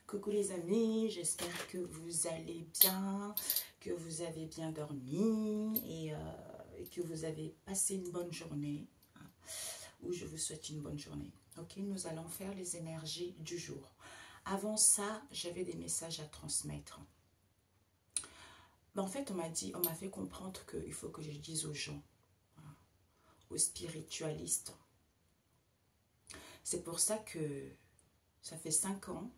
Coucou les amis, j'espère que vous allez bien, que vous avez bien dormi et que vous avez passé une bonne journée, hein, ou je vous souhaite une bonne journée. Ok, nous allons faire les énergies du jour. Avant ça, j'avais des messages à transmettre. Ben, en fait, on m'a fait comprendre qu'il faut que je dise aux gens, hein, aux spiritualistes. C'est pour ça que ça fait 5 ans,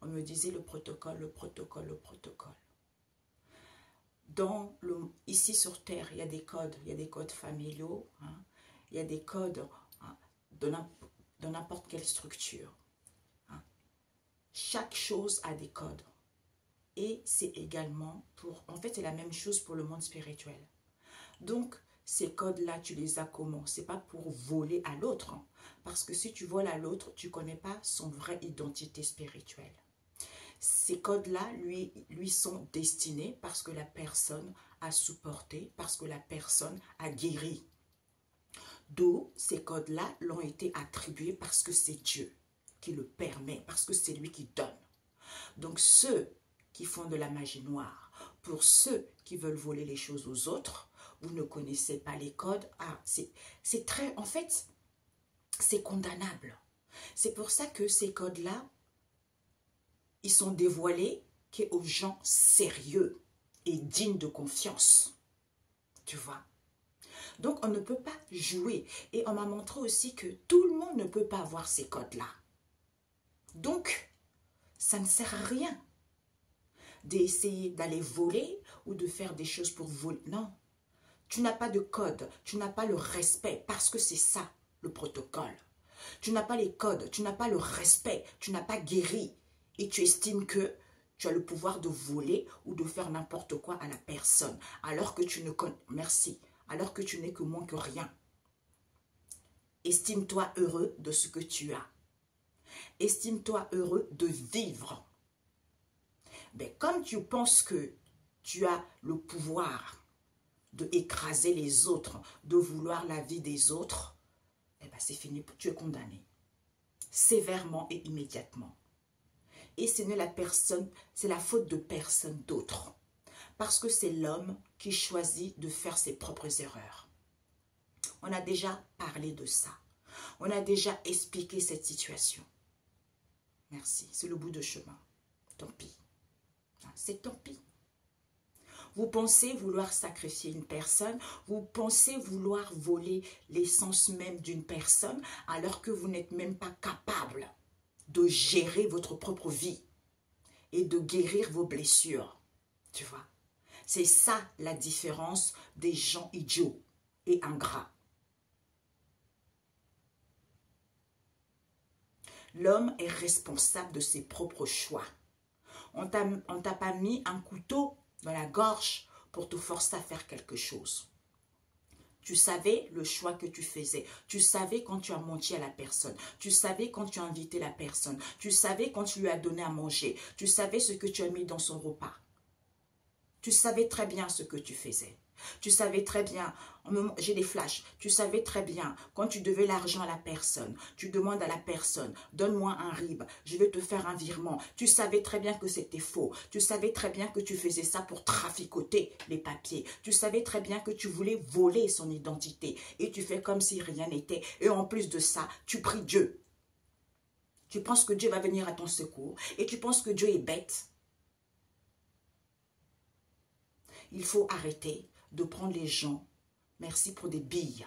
on me disait le protocole, le protocole, le protocole. Ici sur Terre, il y a des codes familiaux, hein, il y a des codes, hein, de n'importe quelle structure. Hein. Chaque chose a des codes. Et c'est également en fait, c'est la même chose pour le monde spirituel. Donc, ces codes-là, tu les as comment? C'est pas pour voler à l'autre. Hein, parce que si tu voles à l'autre, tu ne connais pas son vraie identité spirituelle. Ces codes-là, lui sont destinés parce que la personne a supporté, parce que la personne a guéri. D'où ces codes-là l'ont été attribués parce que c'est Dieu qui le permet, parce que c'est lui qui donne. Donc ceux qui font de la magie noire, pour ceux qui veulent voler les choses aux autres, vous ne connaissez pas les codes, c'est très, en fait, c'est condamnable. C'est pour ça que ces codes-là, ils sont dévoilés aux gens sérieux et dignes de confiance. Tu vois? Donc, on ne peut pas jouer. Et on m'a montré aussi que tout le monde ne peut pas avoir ces codes-là. Donc, ça ne sert à rien d'essayer d'aller voler ou de faire des choses pour voler. Non. Tu n'as pas de code. Tu n'as pas le respect parce que c'est ça, le protocole. Tu n'as pas les codes. Tu n'as pas le respect. Tu n'as pas guéri. Et tu estimes que tu as le pouvoir de voler ou de faire n'importe quoi à la personne. Alors que tu ne connais... Merci. Alors que tu n'es que moins que rien. Estime-toi heureux de ce que tu as. Estime-toi heureux de vivre. Mais comme tu penses que tu as le pouvoir de écraser les autres, de vouloir la vie des autres, eh ben c'est fini, tu es condamné. Sévèrement et immédiatement. Et ce n'est c'est la faute de personne d'autre. Parce que c'est l'homme qui choisit de faire ses propres erreurs. On a déjà parlé de ça. On a déjà expliqué cette situation. Merci, c'est le bout de chemin. Tant pis. C'est tant pis. Vous pensez vouloir sacrifier une personne, vous pensez vouloir voler l'essence même d'une personne, alors que vous n'êtes même pas capable de gérer votre propre vie et de guérir vos blessures. Tu vois? C'est ça la différence des gens idiots et ingrats. L'homme est responsable de ses propres choix. On t'a pas mis un couteau dans la gorge pour te forcer à faire quelque chose. Tu savais le choix que tu faisais. Tu savais quand tu as menti à la personne. Tu savais quand tu as invité la personne. Tu savais quand tu lui as donné à manger. Tu savais ce que tu as mis dans son repas. Tu savais très bien ce que tu faisais. Tu savais très bien, j'ai des flashs, tu savais très bien, quand tu devais l'argent à la personne, tu demandes à la personne, donne-moi un RIB, je vais te faire un virement. Tu savais très bien que c'était faux. Tu savais très bien que tu faisais ça pour traficoter les papiers. Tu savais très bien que tu voulais voler son identité. Et tu fais comme si rien n'était. Et en plus de ça, tu pries Dieu. Tu penses que Dieu va venir à ton secours. Et tu penses que Dieu est bête. Il faut arrêter de prendre les gens, merci, pour des billes.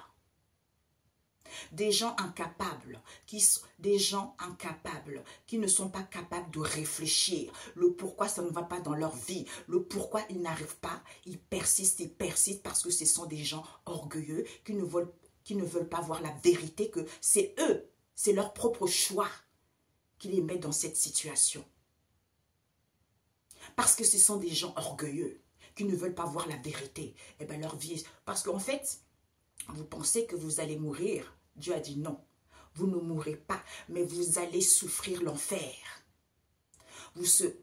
Des gens incapables, qui ne sont pas capables de réfléchir. Le pourquoi ça ne va pas dans leur vie. Le pourquoi ils n'arrivent pas. Ils persistent parce que ce sont des gens orgueilleux qui ne veulent pas voir la vérité, que c'est eux, c'est leur propre choix qui les met dans cette situation. Parce que ce sont des gens orgueilleux qui ne veulent pas voir la vérité. Eh bien, leur vie... Parce qu'en fait, vous pensez que vous allez mourir. Dieu a dit non. Vous ne mourrez pas, mais vous allez souffrir l'enfer.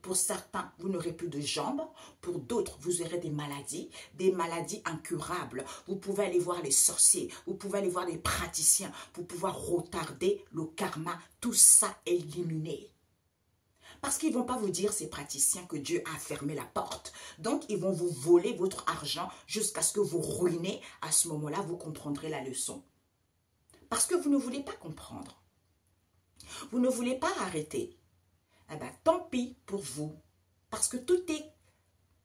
Pour certains, vous n'aurez plus de jambes. Pour d'autres, vous aurez des maladies incurables. Vous pouvez aller voir les sorciers. Vous pouvez aller voir les praticiens pour pouvoir retarder le karma. Tout ça est éliminé. Parce qu'ils ne vont pas vous dire, ces praticiens, que Dieu a fermé la porte. Donc, ils vont vous voler votre argent jusqu'à ce que vous ruinez. À ce moment-là, vous comprendrez la leçon. Parce que vous ne voulez pas comprendre. Vous ne voulez pas arrêter. Eh bien, tant pis pour vous. Parce que tout est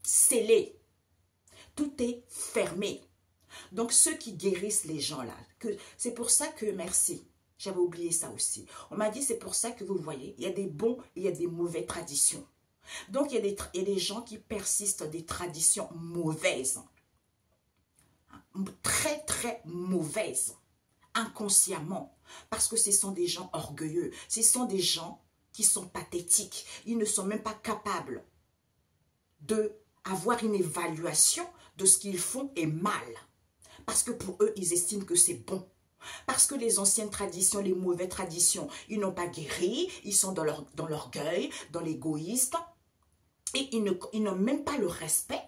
scellé. Tout est fermé. Donc, ceux qui guérissent les gens là, c'est pour ça que, merci, j'avais oublié ça aussi. On m'a dit, c'est pour ça que vous voyez, il y a des bons et il y a des mauvaises traditions. Donc, il y a des gens qui persistent des traditions mauvaises. Très, très mauvaises. Inconsciemment. Parce que ce sont des gens orgueilleux. Ce sont des gens qui sont pathétiques. Ils ne sont même pas capables d'avoir une évaluation de ce qu'ils font est mal. Parce que pour eux, ils estiment que c'est bon. Parce que les anciennes traditions, les mauvaises traditions, ils n'ont pas guéri, ils sont dans l'orgueil, dans l'égoïsme. Et ils n'ont même pas le respect.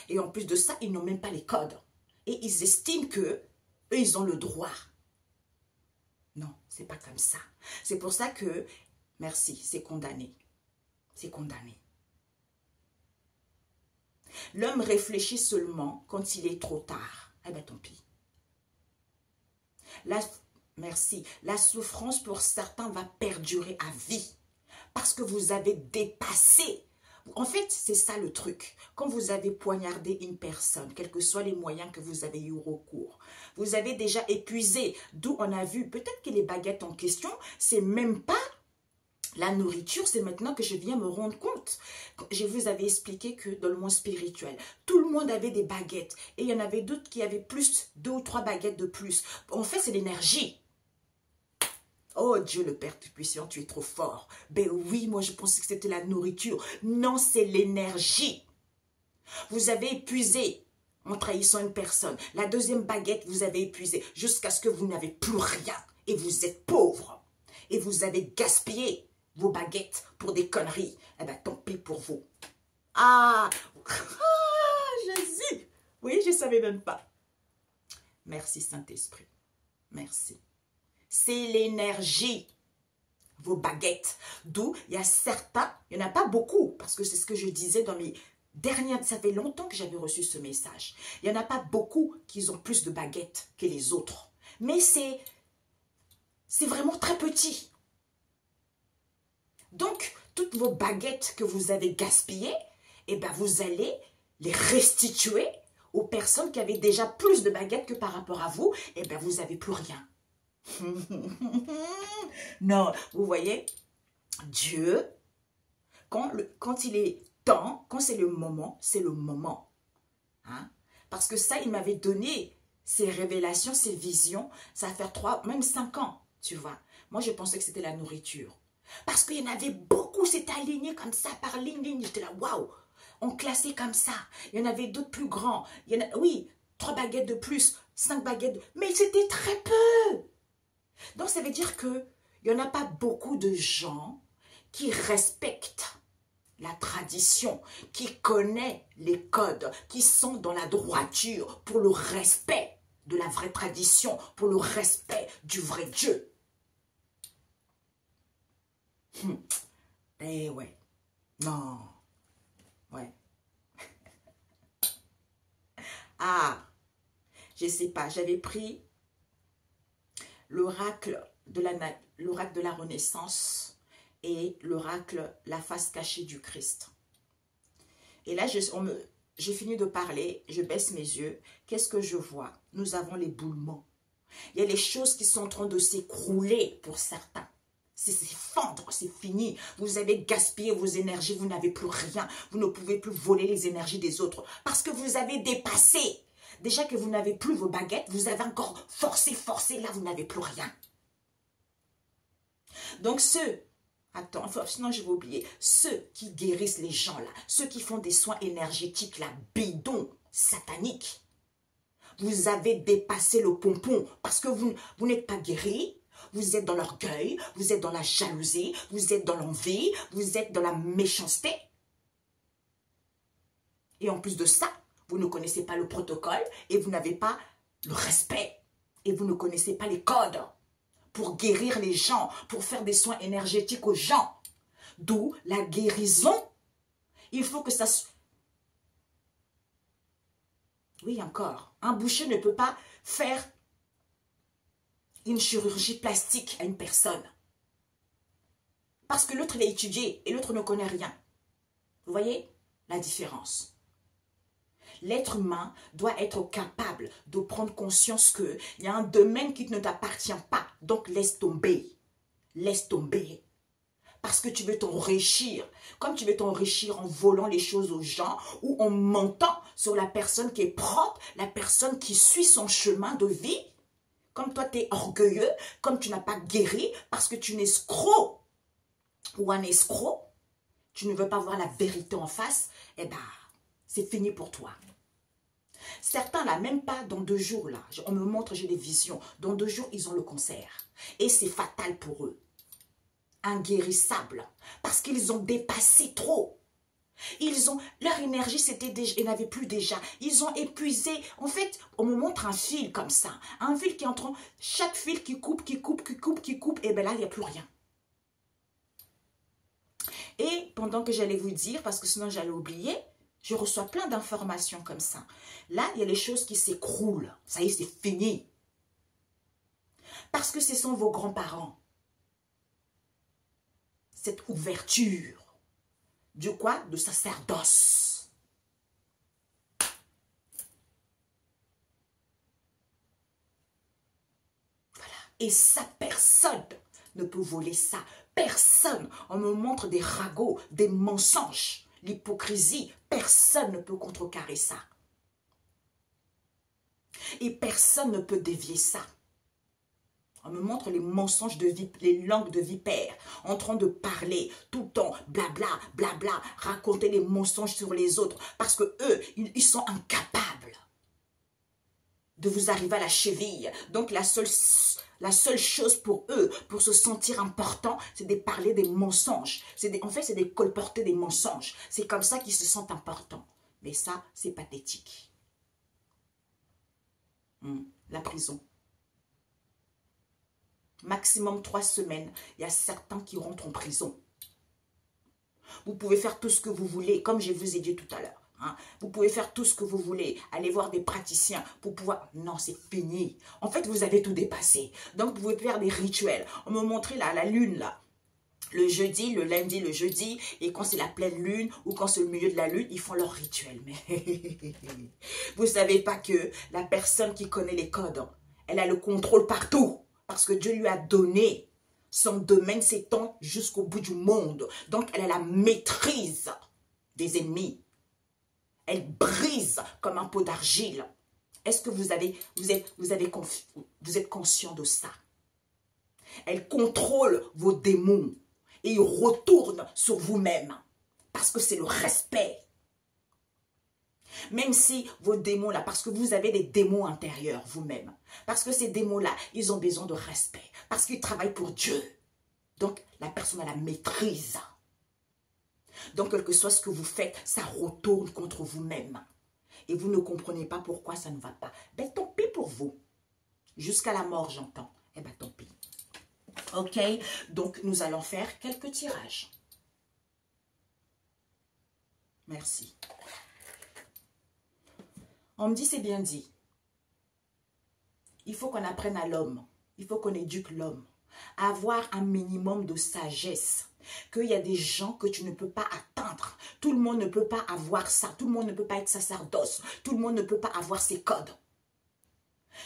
Et en plus de ça, ils n'ont même pas les codes. Et ils estiment que eux, ils ont le droit. Non, c'est pas comme ça. C'est pour ça que, merci, c'est condamné. C'est condamné. L'homme réfléchit seulement quand il est trop tard. Eh bien, tant pis. Merci. La souffrance pour certains va perdurer à vie. Parce que vous avez dépassé. En fait, c'est ça le truc. Quand vous avez poignardé une personne, quels que soient les moyens que vous avez eu recours, vous avez déjà épuisé. D'où on a vu, peut-être que les baguettes en question, c'est même pas la nourriture, c'est maintenant que je viens me rendre compte. Je vous avais expliqué que dans le monde spirituel, tout le monde avait des baguettes. Et il y en avait d'autres qui avaient plus, 2 ou 3 baguettes de plus. En fait, c'est l'énergie. Oh Dieu le Père Tout-Puissant, tu es trop fort. Ben oui, moi je pensais que c'était la nourriture. Non, c'est l'énergie. Vous avez épuisé en trahissant une personne. La deuxième baguette, vous avez épuisé jusqu'à ce que vous n'avez plus rien. Et vous êtes pauvre. Et vous avez gaspillé vos baguettes pour des conneries. Eh bien, tant pis pour vous. Ah, Jésus. Oui, je ne savais même pas. Merci Saint-Esprit. Merci. C'est l'énergie. Vos baguettes. D'où il y a certains, il n'y en a pas beaucoup, parce que c'est ce que je disais dans mes dernières, ça fait longtemps que j'avais reçu ce message. Il n'y en a pas beaucoup qui ont plus de baguettes que les autres. Mais c'est vraiment très petit. Donc, toutes vos baguettes que vous avez gaspillées, eh ben, vous allez les restituer aux personnes qui avaient déjà plus de baguettes que par rapport à vous. Eh ben, vous n'avez plus rien. Non, vous voyez, Dieu, quand il est temps, quand c'est le moment, c'est le moment. Hein? Parce que ça, il m'avait donné ces révélations, ces visions, ça va faire 3, même 5 ans, tu vois. Moi, je pensais que c'était la nourriture. Parce qu'il y en avait beaucoup, c'était aligné comme ça, par ligne. J'étais là, waouh, on classait comme ça. Il y en avait d'autres plus grands. Il y en a, oui, 3 baguettes de plus, 5 baguettes de... Mais c'était très peu. Donc, ça veut dire qu'il n'y en a pas beaucoup de gens qui respectent la tradition, qui connaissent les codes, qui sont dans la droiture pour le respect de la vraie tradition, pour le respect du vrai Dieu. Eh ouais, non, ouais. Ah, je ne sais pas, j'avais pris l'oracle de la Renaissance et l'oracle La face cachée du Christ. Et là, j'ai fini de parler, je baisse mes yeux. Qu'est-ce que je vois? Nous avons l'éboulement. Il y a les choses qui sont en train de s'écrouler pour certains. C'est s'effondre, c'est fini. Vous avez gaspillé vos énergies, vous n'avez plus rien. Vous ne pouvez plus voler les énergies des autres parce que vous avez dépassé. Déjà que vous n'avez plus vos baguettes, vous avez encore forcé, là vous n'avez plus rien. Donc sinon je vais oublier, ceux qui guérissent les gens là, ceux qui font des soins énergétiques là, bidons, sataniques, vous avez dépassé le pompon parce que vous n'êtes pas guéri, vous êtes dans l'orgueil, vous êtes dans la jalousie, vous êtes dans l'envie, vous êtes dans la méchanceté. Et en plus de ça, vous ne connaissez pas le protocole et vous n'avez pas le respect. Et vous ne connaissez pas les codes pour guérir les gens, pour faire des soins énergétiques aux gens. D'où la guérison. Il faut que ça... Oui, encore. Un boucher ne peut pas faire une chirurgie plastique à une personne. Parce que l'autre, il a étudié et l'autre ne connaît rien. Vous voyez la différence? L'être humain doit être capable de prendre conscience qu'il y a un domaine qui ne t'appartient pas. Donc, laisse tomber. Laisse tomber. Parce que tu veux t'enrichir. Comme tu veux t'enrichir en volant les choses aux gens ou en mentant sur la personne qui est propre, la personne qui suit son chemin de vie. Comme toi, tu es orgueilleux, comme tu n'as pas guéri, parce que tu es un escroc ou un escroc, tu ne veux pas voir la vérité en face, eh bien, c'est fini pour toi. Certains, là, même pas dans 2 jours, là, on me montre, j'ai des visions. Dans 2 jours, ils ont le cancer. Et c'est fatal pour eux. Inguérissable. Parce qu'ils ont dépassé trop. Leur énergie, c'était déjà, ils n'avaient plus déjà. Ils ont épuisé. En fait, on me montre un fil comme ça. Un fil qui est en train, chaque fil qui coupe, et bien là, il n'y a plus rien. Et pendant que j'allais vous dire, parce que sinon j'allais oublier, je reçois plein d'informations comme ça. Là, il y a les choses qui s'écroulent. Ça y est, c'est fini. Parce que ce sont vos grands-parents. Cette ouverture. Du quoi? De sacerdoce. Voilà. Et ça, personne ne peut voler ça. Personne. On me montre des ragots, des mensonges, l'hypocrisie. Personne ne peut contrecarrer ça. Et personne ne peut dévier ça. On me montre les mensonges de vie, les langues de vipères, en train de parler tout le temps, blabla, blabla, raconter les mensonges sur les autres, parce que eux, ils sont incapables de vous arriver à la cheville. Donc la seule chose pour eux, pour se sentir important, c'est de parler des mensonges. En fait, c'est de colporter des mensonges. C'est comme ça qu'ils se sentent importants. Mais ça, c'est pathétique. La prison. Maximum 3 semaines. Il y a certains qui rentrent en prison. Vous pouvez faire tout ce que vous voulez, comme je vous ai dit tout à l'heure. Hein. Vous pouvez faire tout ce que vous voulez. Aller voir des praticiens pour pouvoir... Non, c'est fini. En fait, vous avez tout dépassé. Donc, vous pouvez faire des rituels. On me montrait là, la lune, là. Le jeudi, le lundi, le jeudi. Et quand c'est la pleine lune ou quand c'est le milieu de la lune, ils font leur rituel. Mais vous ne savez pas que la personne qui connaît les codes, elle a le contrôle partout. Parce que Dieu lui a donné, son domaine s'étend jusqu'au bout du monde. Donc, elle a la maîtrise des ennemis. Elle brise comme un pot d'argile. Est-ce que vous êtes conscient de ça? Elle contrôle vos démons et ils retournent sur vous-même. Parce que c'est le respect. Même si vos démons là, parce que vous avez des démons intérieurs vous-même. Parce que ces démons-là, ils ont besoin de respect. Parce qu'ils travaillent pour Dieu. Donc, la personne a la maîtrise. Donc, quel que soit ce que vous faites, ça retourne contre vous-même. Et vous ne comprenez pas pourquoi ça ne va pas. Ben, tant pis pour vous. Jusqu'à la mort, j'entends. Eh ben, tant pis. Ok? Donc, nous allons faire quelques tirages. Merci. On me dit, c'est bien dit. Il faut qu'on apprenne à l'homme. Il faut qu'on éduque l'homme. À avoir un minimum de sagesse. Qu'il y a des gens que tu ne peux pas atteindre. Tout le monde ne peut pas avoir ça. Tout le monde ne peut pas être sacerdoce. Tout le monde ne peut pas avoir ces codes.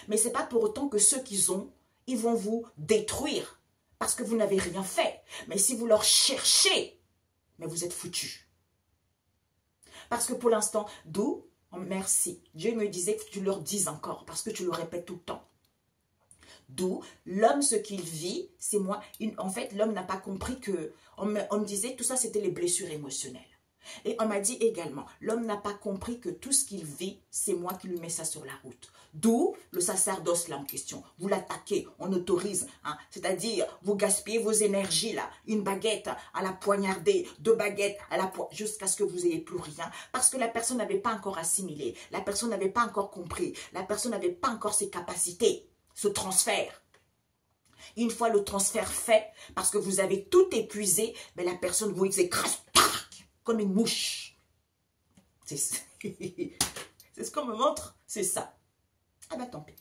Mais ce n'est pas pour autant que ceux qu'ils ont, ils vont vous détruire. Parce que vous n'avez rien fait. Mais si vous leur cherchez, mais vous êtes foutus. Parce que pour l'instant, d'où? Merci. Dieu me disait que tu leur dises encore, parce que tu le répètes tout le temps. D'où l'homme, ce qu'il vit, c'est moi. En fait, l'homme n'a pas compris que... On me disait tout ça, c'était les blessures émotionnelles. Et on m'a dit également, l'homme n'a pas compris que tout ce qu'il vit, c'est moi qui lui mets ça sur la route. D'où le sacerdoce là en question. Vous l'attaquez, on autorise. Hein, c'est-à-dire, vous gaspillez vos énergies là. Une baguette à la poignarder, 2 baguettes à la jusqu'à ce que vous n'ayez plus rien. Parce que la personne n'avait pas encore assimilé. La personne n'avait pas encore compris. La personne n'avait pas encore ses capacités. Ce transfert. Une fois le transfert fait, parce que vous avez tout épuisé, ben la personne vous écrase comme une mouche. C'est ce qu'on me montre, c'est ça. Ah ben tant pis.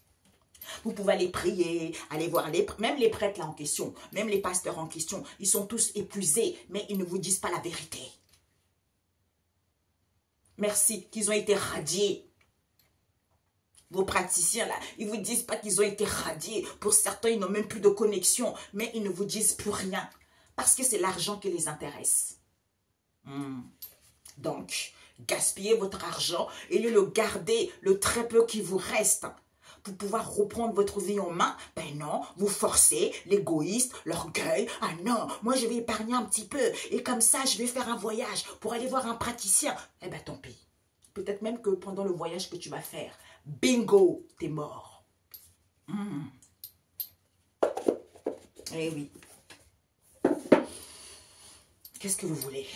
Vous pouvez aller prier, aller voir même les prêtres là en question, même les pasteurs en question, ils sont tous épuisés, mais ils ne vous disent pas la vérité. Merci qu'ils ont été radiés. Vos praticiens là, ils ne vous disent pas qu'ils ont été radiés. Pour certains, ils n'ont même plus de connexion, mais ils ne vous disent plus rien. Parce que c'est l'argent qui les intéresse. Donc, gaspillez votre argent et le gardez, le très peu qui vous reste. Pour pouvoir reprendre votre vie en main, ben non, vous forcez l'égoïste, l'orgueil. Ah non, moi je vais épargner un petit peu et comme ça je vais faire un voyage pour aller voir un praticien. Eh ben tant pis. Peut-être même que pendant le voyage que tu vas faire, bingo, t'es mort. Eh oui. Qu'est-ce que vous voulez?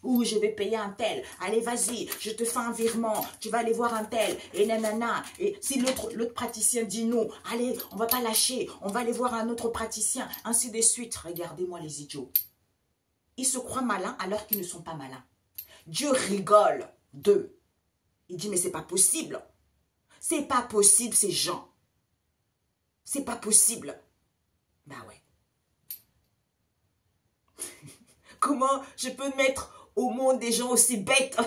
Ou je vais payer un tel. Allez, vas-y, je te fais un virement. Tu vas aller voir un tel. Et nanana. Et si l'autre praticien dit non, allez, on va pas lâcher. On va aller voir un autre praticien. Ainsi de suite. Regardez-moi les idiots. Ils se croient malins alors qu'ils ne sont pas malins. Dieu rigole d'eux. Il dit, mais c'est pas possible. C'est pas possible, ces gens. C'est pas possible. Bah ouais. Comment je peux mettre au monde des gens aussi bêtes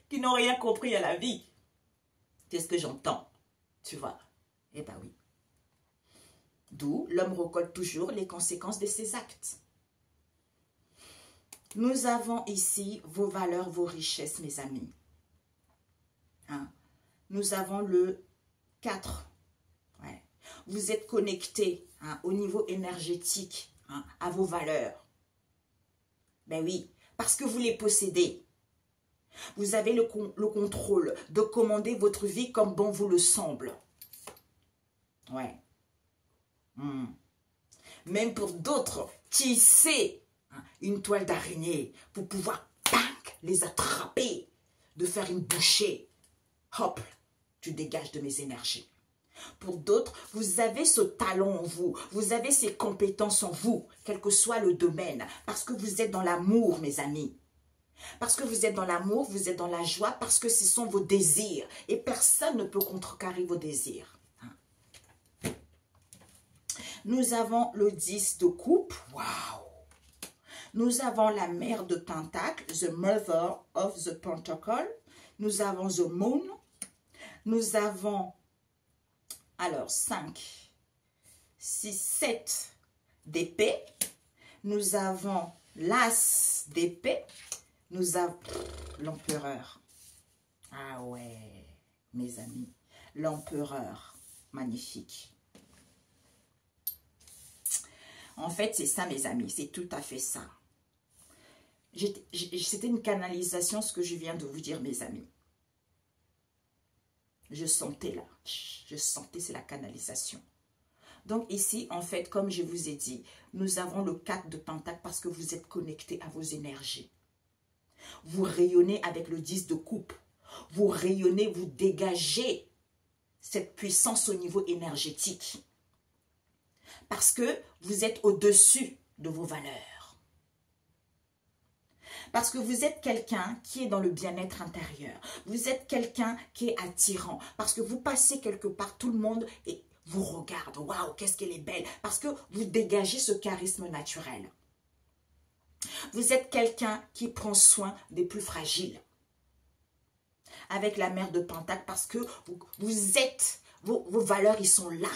qui n'ont rien compris à la vie? C'est ce que j'entends, tu vois. Eh bien oui. D'où l'homme récolte toujours les conséquences de ses actes. Nous avons ici vos valeurs, vos richesses, mes amis. Hein? Nous avons le 4. Ouais. Vous êtes connectés au niveau énergétique à vos valeurs. Ben oui, parce que vous les possédez. Vous avez le contrôle de commander votre vie comme bon vous le semble. Ouais. Même pour d'autres, tisser une toile d'araignée pour pouvoir les attraper, de faire une bouchée. Hop, tu dégages de mes énergies. Pour d'autres, vous avez ce talent en vous, vous avez ces compétences en vous, quel que soit le domaine, parce que vous êtes dans l'amour, mes amis. Parce que vous êtes dans l'amour, vous êtes dans la joie, parce que ce sont vos désirs. Et personne ne peut contrecarrer vos désirs. Nous avons le 10 de coupe. Waouh! Nous avons la mère de Pentacle, the mother of the pentacle. Nous avons the moon. Nous avons, alors, 5, 6, 7 d'épée. Nous avons l'as d'épée. Nous avons l'empereur. Ah ouais, mes amis. L'empereur. Magnifique. En fait, c'est ça, mes amis. C'est tout à fait ça. C'était une canalisation, ce que je viens de vous dire, mes amis. Je sentais là. Je sentais, c'est la canalisation. Donc ici, en fait, comme je vous ai dit, nous avons le 4 de Pentacle parce que vous êtes connectés à vos énergies. Vous rayonnez avec le 10 de coupe. Vous rayonnez, vous dégagez cette puissance au niveau énergétique. Parce que vous êtes au-dessus de vos valeurs. Parce que vous êtes quelqu'un qui est dans le bien-être intérieur. Vous êtes quelqu'un qui est attirant. Parce que vous passez quelque part, tout le monde vous regarde. Waouh, qu'est-ce qu'elle est belle. Parce que vous dégagez ce charisme naturel. Vous êtes quelqu'un qui prend soin des plus fragiles. Avec la mère de Pentacle, parce que vous êtes, vos valeurs, ils sont là.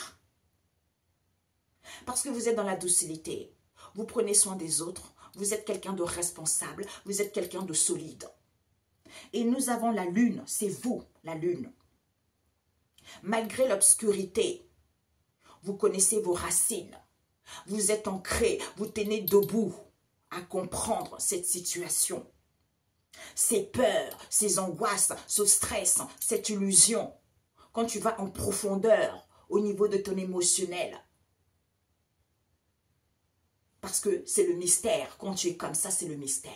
Parce que vous êtes dans la docilité. Vous prenez soin des autres. Vous êtes quelqu'un de responsable. Vous êtes quelqu'un de solide. Et nous avons la lune. C'est vous, la lune. Malgré l'obscurité, vous connaissez vos racines. Vous êtes ancré. Vous tenez debout à comprendre cette situation. Ces peurs, ces angoisses, ce stress, cette illusion. Quand tu vas en profondeur au niveau de ton émotionnel. Parce que c'est le mystère. Quand tu es comme ça, c'est le mystère.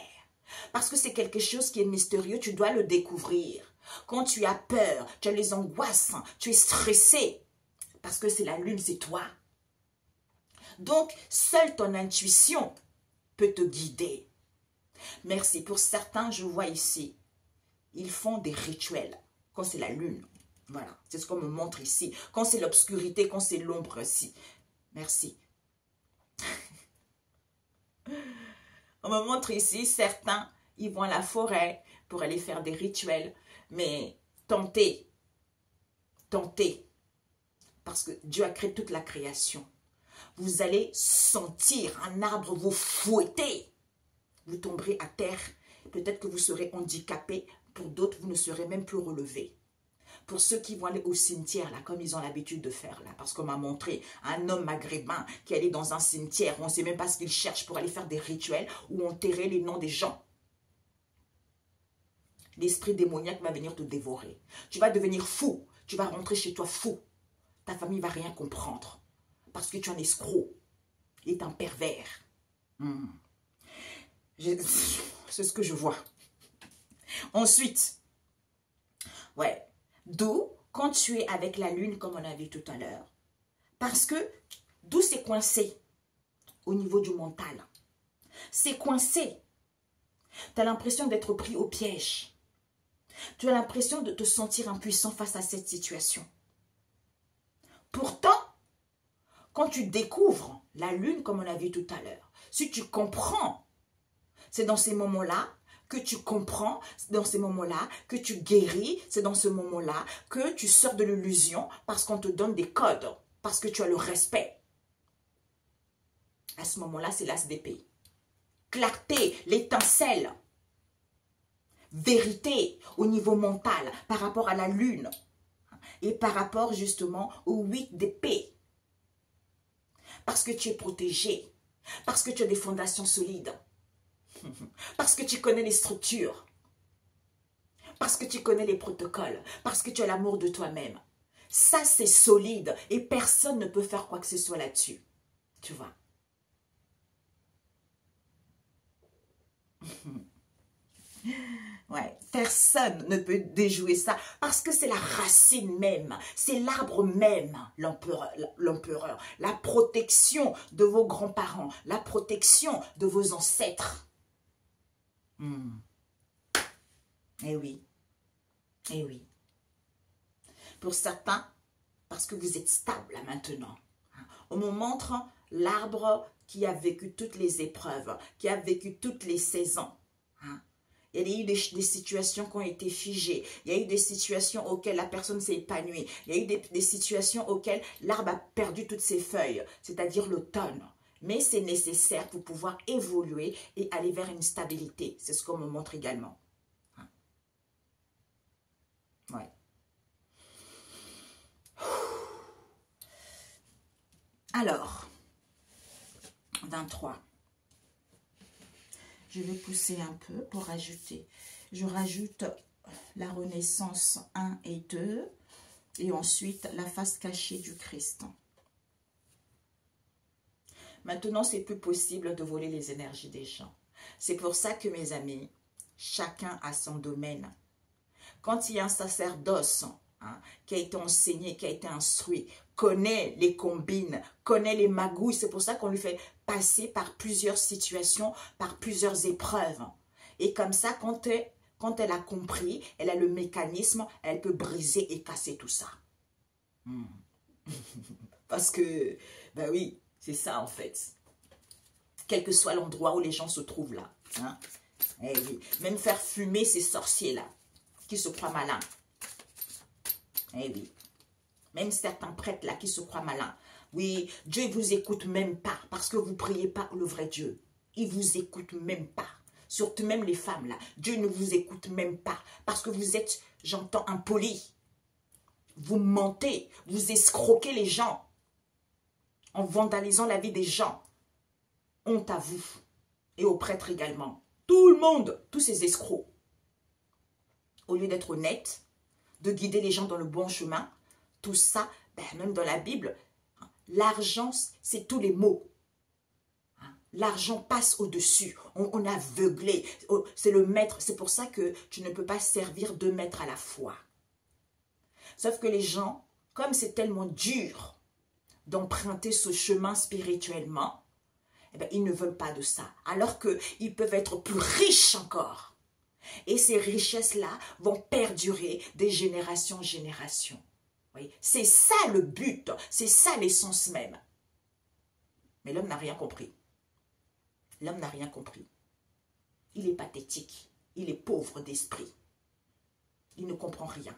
Parce que c'est quelque chose qui est mystérieux, tu dois le découvrir. Quand tu as peur, tu as les angoisses, tu es stressé. Parce que c'est la lune, c'est toi. Donc, seule ton intuition peut te guider. Merci. Pour certains, je vois ici, ils font des rituels quand c'est la lune. Voilà, c'est ce qu'on me montre ici. Quand c'est l'obscurité, quand c'est l'ombre ici. Merci. On me montre ici, certains, ils vont à la forêt pour aller faire des rituels. Mais tentez, parce que Dieu a créé toute la création. Vous allez sentir un arbre vous fouetter. Vous tomberez à terre. Peut-être que vous serez handicapé. Pour d'autres, vous ne serez même plus relevé. Pour ceux qui vont aller au cimetière, là, comme ils ont l'habitude de faire, là, parce qu'on m'a montré un homme maghrébin qui allait dans un cimetière, on ne sait même pas ce qu'il cherche pour aller faire des rituels ou enterrer les noms des gens. L'esprit démoniaque va venir te dévorer. Tu vas devenir fou. Tu vas rentrer chez toi fou. Ta famille ne va rien comprendre. Parce que tu es un escroc. Et un pervers. C'est ce que je vois. Ensuite, ouais. D'où, quand tu es avec la lune, comme on a vu tout à l'heure, parce que d'où c'est coincé au niveau du mental. C'est coincé. Tu as l'impression d'être pris au piège. Tu as l'impression de te sentir impuissant face à cette situation. Pourtant, quand tu découvres la lune, comme on a vu tout à l'heure, si tu comprends, c'est dans ces moments-là que tu comprends, c'est dans ces moments-là que tu guéris, c'est dans ce moment-là que tu sors de l'illusion parce qu'on te donne des codes, parce que tu as le respect. À ce moment-là, c'est l'as d'épée. Clarté, l'étincelle, vérité au niveau mental par rapport à la lune et par rapport justement au 8 d'épée. Parce que tu es protégé, parce que tu as des fondations solides, parce que tu connais les structures, parce que tu connais les protocoles, parce que tu as l'amour de toi-même. Ça, c'est solide et personne ne peut faire quoi que ce soit là-dessus. Tu vois. Ouais, personne ne peut déjouer ça parce que c'est la racine même, c'est l'arbre même, l'empereur, la protection de vos grands-parents, la protection de vos ancêtres. Eh oui, eh oui. Pour certains, parce que vous êtes stable là maintenant. On me montre l'arbre qui a vécu toutes les épreuves, qui a vécu toutes les saisons. Il y a eu des situations qui ont été figées. Il y a eu des situations auxquelles la personne s'est épanouie. Il y a eu des situations auxquelles l'arbre a perdu toutes ses feuilles, c'est-à-dire l'automne. Mais c'est nécessaire pour pouvoir évoluer et aller vers une stabilité. C'est ce qu'on me montre également. Ouais. Alors, 23. Je vais pousser un peu pour rajouter. Je rajoute la Renaissance 1 et 2 et ensuite la face cachée du Christ. Maintenant, c'est plus possible de voler les énergies des gens. C'est pour ça que mes amis, chacun a son domaine. Quand il y a un sacerdoce qui a été enseigné, qui a été instruit, connaît les combines, connaît les magouilles. C'est pour ça qu'on lui fait passer par plusieurs situations, par plusieurs épreuves. Et comme ça, quand elle a compris, elle a le mécanisme, elle peut briser et casser tout ça. Parce que, ben oui, c'est ça en fait. Quel que soit l'endroit où les gens se trouvent là. Eh oui. Même faire fumer ces sorciers-là, qui se croient malins. Eh oui. Même certains prêtres là qui se croient malins. Oui, Dieu ne vous écoute même pas parce que vous ne priez pas le vrai Dieu. Il ne vous écoute même pas. Surtout même les femmes là. Dieu ne vous écoute même pas parce que vous êtes, j'entends, impolis. Vous mentez, vous escroquez les gens en vandalisant la vie des gens. Honte à vous et aux prêtres également. Tout le monde, tous ces escrocs. Au lieu d'être honnête, de guider les gens dans le bon chemin, tout ça, même dans la Bible, l'argent, c'est tous les maux. L'argent passe au-dessus. On a aveuglé. C'est le maître. C'est pour ça que tu ne peux pas servir deux maîtres à la fois. Sauf que les gens, comme c'est tellement dur d'emprunter ce chemin spirituellement, eh bien, ils ne veulent pas de ça. Alors qu'ils peuvent être plus riches encore. Et ces richesses-là vont perdurer des générations en générations. C'est ça le but, c'est ça l'essence même. Mais l'homme n'a rien compris. L'homme n'a rien compris. Il est pathétique, il est pauvre d'esprit. Il ne comprend rien.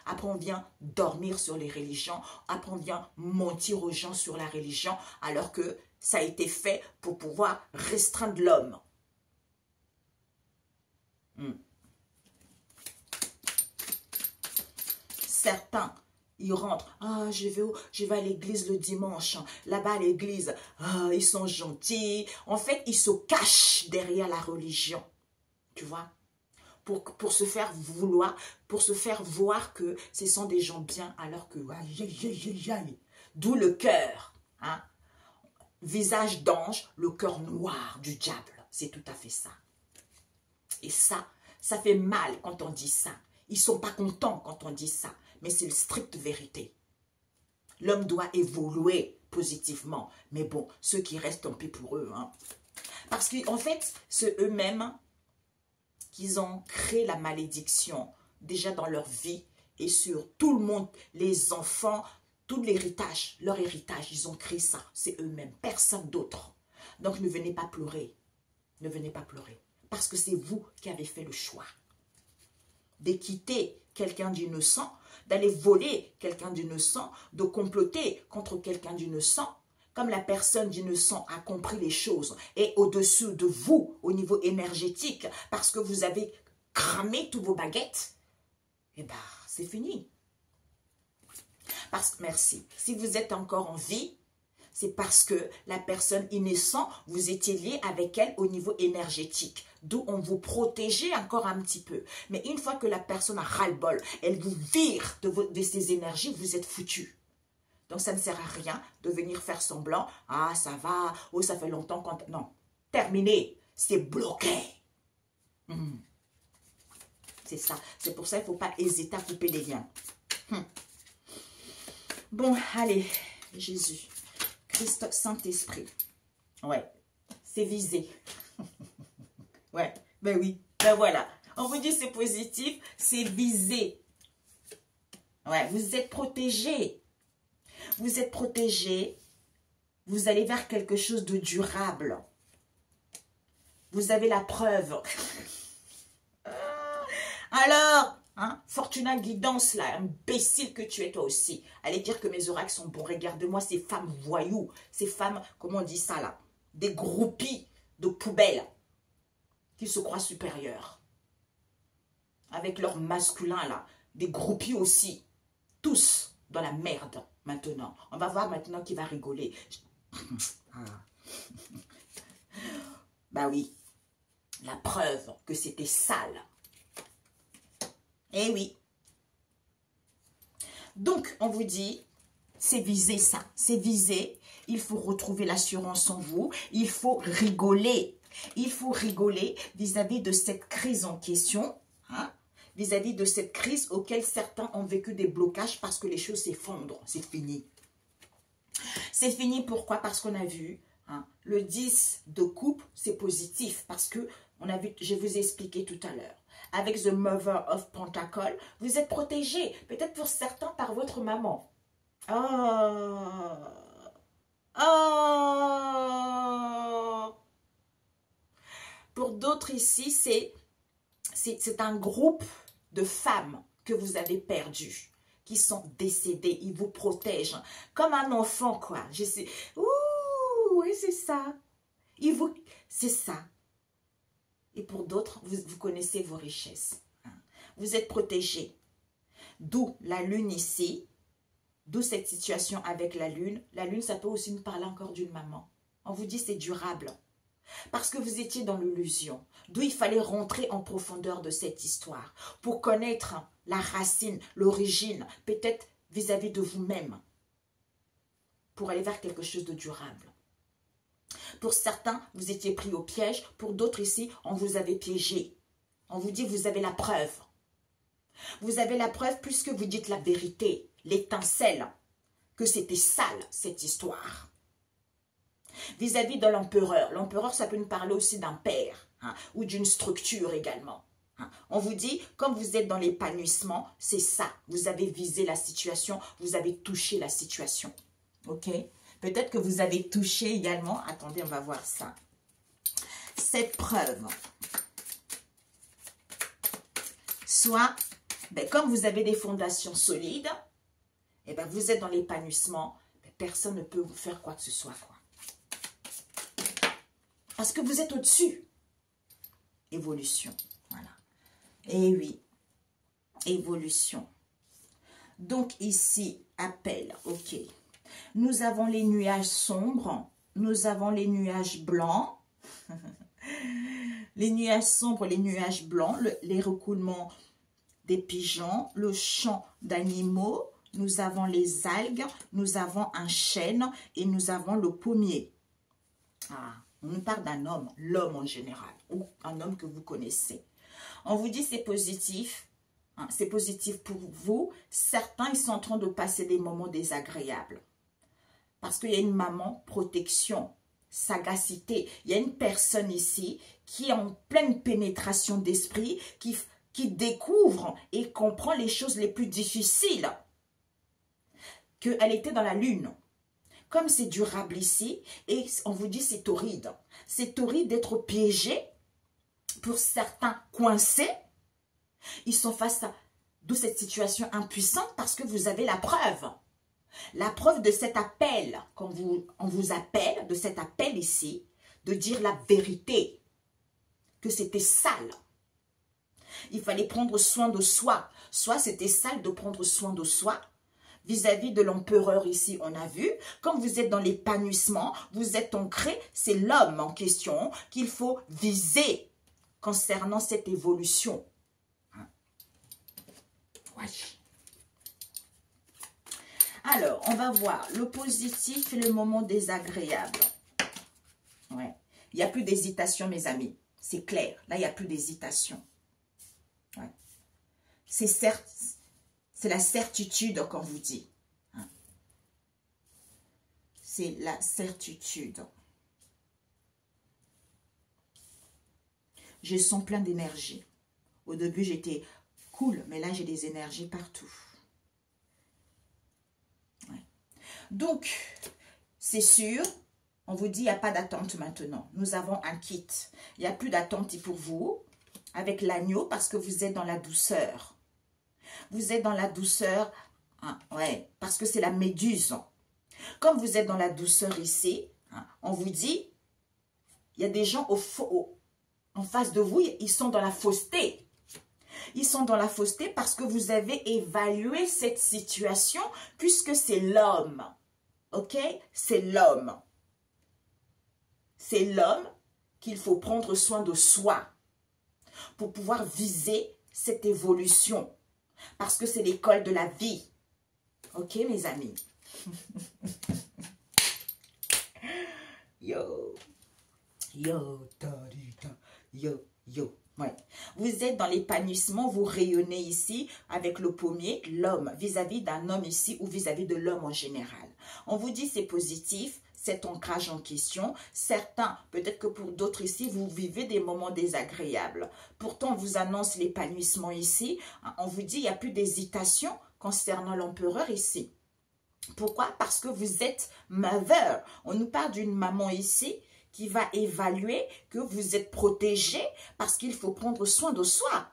Après, on vient dormir sur les religions. Après, on vient mentir aux gens sur la religion, alors que ça a été fait pour pouvoir restreindre l'homme. Certains, ils rentrent. Ah, je vais à l'église le dimanche. Là-bas, à l'église, ils sont gentils. En fait, ils se cachent derrière la religion. Tu vois? Pour se faire vouloir, pour se faire voir que ce sont des gens bien, alors que d'où le cœur, hein? Visage d'ange, le cœur noir du diable. C'est tout à fait ça. Et ça fait mal quand on dit ça. Ils ne sont pas contents quand on dit ça, mais c'est une stricte vérité. L'homme doit évoluer positivement, mais bon, ceux qui restent, tant pis pour eux, hein. Parce qu'en fait, c'est eux-mêmes qu'ils ont créé la malédiction déjà dans leur vie et sur tout le monde, les enfants, tout l'héritage, leur héritage, ils ont créé ça, c'est eux-mêmes, personne d'autre. Donc ne venez pas pleurer, ne venez pas pleurer, parce que c'est vous qui avez fait le choix de quitter quelqu'un d'innocent, d'aller voler quelqu'un d'innocent, de comploter contre quelqu'un d'innocent. Comme la personne d'innocent a compris les choses et au-dessus de vous, au niveau énergétique, parce que vous avez cramé tous vos baguettes, eh bien, c'est fini. Merci. Si vous êtes encore en vie, c'est parce que la personne innocente, vous étiez lié avec elle au niveau énergétique. D'où on vous protégeait encore un petit peu. Mais une fois que la personne a ras-le-bol, elle vous vire de ses énergies, vous êtes foutu. Donc, ça ne sert à rien de venir faire semblant. Ah, ça va. Oh, ça fait longtemps qu'on... Non. Terminé. C'est bloqué. C'est ça. C'est pour ça qu'il ne faut pas hésiter à couper les liens. Bon, allez. Jésus. Christ, Saint-Esprit. Ouais. C'est visé. Ouais. Ben oui. Ben voilà. On vous dit c'est positif. C'est visé. Ouais. Vous êtes protégés. Vous êtes protégé, vous allez vers quelque chose de durable. Vous avez la preuve. Alors, hein, Fortuna Guidance, là, imbécile que tu es toi aussi. Allez dire que mes oracles sont bons. Regarde-moi ces femmes voyous, ces femmes, comment on dit ça là, des groupies de poubelles qui se croient supérieures. Avec leur masculin là, des groupies aussi. Tous dans la merde. Maintenant, on va voir maintenant qui va rigoler. Bah oui, la preuve que c'était sale. Eh oui. Donc, on vous dit, c'est visé ça, c'est visé. Il faut retrouver l'assurance en vous. Il faut rigoler. Il faut rigoler vis-à-vis de cette crise en question. Hein? Vis-à-vis de cette crise auquel certains ont vécu des blocages parce que les choses s'effondrent. C'est fini. C'est fini, pourquoi? Parce qu'on a vu, hein, le 10 de coupe, c'est positif. Parce que, on a vu, je vous ai expliqué tout à l'heure. Avec The Mother of Pentacle, vous êtes protégé. Peut-être pour certains par votre maman. Oh. Oh. Pour d'autres ici, c'est un groupe de femmes que vous avez perdues, qui sont décédées. Ils vous protègent. Comme un enfant, quoi. Je sais. Ouh, oui, c'est ça. C'est ça. Et pour d'autres, vous connaissez vos richesses. Hein. Vous êtes protégés. D'où la lune ici. D'où cette situation avec la lune. La lune, ça peut aussi nous parler encore d'une maman. On vous dit c'est durable. Parce que vous étiez dans l'illusion. D'où il fallait rentrer en profondeur de cette histoire. Pour connaître la racine, l'origine, peut-être vis-à-vis de vous-même. Pour aller vers quelque chose de durable. Pour certains, vous étiez pris au piège. Pour d'autres ici, on vous avait piégé. On vous dit, vous avez la preuve. Vous avez la preuve puisque vous dites la vérité, l'étincelle que c'était sale, cette histoire. Vis-à-vis de l'empereur. L'empereur, ça peut nous parler aussi d'un père, hein, ou d'une structure également. Hein. On vous dit, comme vous êtes dans l'épanouissement, c'est ça. Vous avez visé la situation, vous avez touché la situation. Ok? Peut-être que vous avez touché également. Attendez, on va voir ça. Cette preuve. Soit, ben, comme vous avez des fondations solides, et ben, vous êtes dans l'épanouissement, ben, personne ne peut vous faire quoi que ce soit, quoi. Parce que vous êtes au-dessus. Évolution. Voilà. Et oui. Évolution. Donc ici, appel. Ok. Nous avons les nuages sombres. Nous avons les nuages blancs. Les nuages sombres, les nuages blancs. Les recoulements des pigeons. Le chant d'animaux. Nous avons les algues. Nous avons un chêne. Et nous avons le pommier. Ah. On nous parle d'un homme, l'homme en général, ou un homme que vous connaissez. On vous dit c'est positif, hein, c'est positif pour vous. Certains, ils sont en train de passer des moments désagréables. Parce qu'il y a une maman, protection, sagacité. Il y a une personne ici qui est en pleine pénétration d'esprit, qui découvre et comprend les choses les plus difficiles. Qu'elle était dans la lune. Comme c'est durable ici, et on vous dit c'est torride. C'est torride d'être piégé, pour certains coincés. Ils sont face à cette situation impuissante parce que vous avez la preuve. La preuve de cet appel, quand on vous appelle, de cet appel ici, de dire la vérité, que c'était sale. Il fallait prendre soin de soi. Soit c'était sale de prendre soin de soi, vis-à-vis de l'empereur ici, on a vu, quand vous êtes dans l'épanouissement, vous êtes ancré, c'est l'homme en question qu'il faut viser concernant cette évolution. Ouais. Alors, on va voir le positif et le moment désagréable. Ouais. Il n'y a plus d'hésitation, mes amis. C'est clair. Là, il n'y a plus d'hésitation. Ouais. C'est certes... C'est la certitude qu'on vous dit. Hein. C'est la certitude. Je sens plein d'énergie. Au début, j'étais cool, mais là, j'ai des énergies partout. Ouais. Donc, c'est sûr, on vous dit, il n'y a pas d'attente maintenant. Nous avons un kit. Il n'y a plus d'attente pour vous avec l'agneau parce que vous êtes dans la douceur. Vous êtes dans la douceur, hein, ouais, parce que c'est la méduse. Comme vous êtes dans la douceur ici, hein, on vous dit, il y a des gens en face de vous, ils sont dans la fausseté. Ils sont dans la fausseté parce que vous avez évalué cette situation puisque c'est l'homme. Ok? C'est l'homme. C'est l'homme qu'il faut prendre soin de soi pour pouvoir viser cette évolution. Parce que c'est l'école de la vie. Ok, mes amis? Yo. Yo. Yo. Yo. Ouais. Vous êtes dans l'épanouissement, vous rayonnez ici avec le pommier, l'homme, vis-à-vis d'un homme ici ou vis-à-vis de l'homme en général. On vous dit c'est positif, cet ancrage en question. Certains, peut-être que pour d'autres ici, vous vivez des moments désagréables. Pourtant, on vous annonce l'épanouissement ici. On vous dit il n'y a plus d'hésitation concernant l'empereur ici. Pourquoi? Parce que vous êtes mother. On nous parle d'une maman ici qui va évaluer que vous êtes protégé parce qu'il faut prendre soin de soi.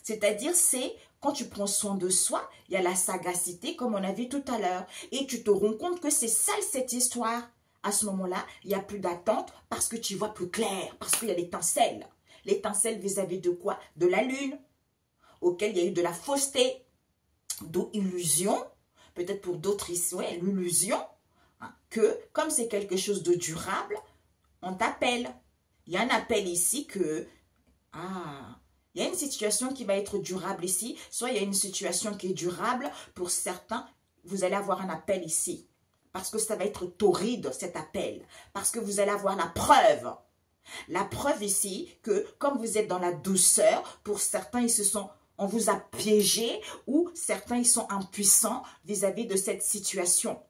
C'est-à-dire, c'est quand tu prends soin de soi, il y a la sagacité, comme on a vu tout à l'heure. Et tu te rends compte que c'est sale cette histoire. À ce moment-là, il n'y a plus d'attente parce que tu vois plus clair, parce qu'il y a l'étincelle. L'étincelle vis-à-vis de quoi? De la lune, auquel il y a eu de la fausseté, d'illusion. Peut-être pour d'autres ici, ouais, l'illusion, hein, que comme c'est quelque chose de durable, on t'appelle. Il y a un appel ici que, il y a une situation qui va être durable ici, soit il y a une situation qui est durable. Pour certains, vous allez avoir un appel ici. Parce que ça va être torride, cet appel. Parce que vous allez avoir la preuve. La preuve ici que, comme vous êtes dans la douceur, pour certains, ils se sont on vous a piégé ou certains ils sont impuissants vis-à-vis de cette situation.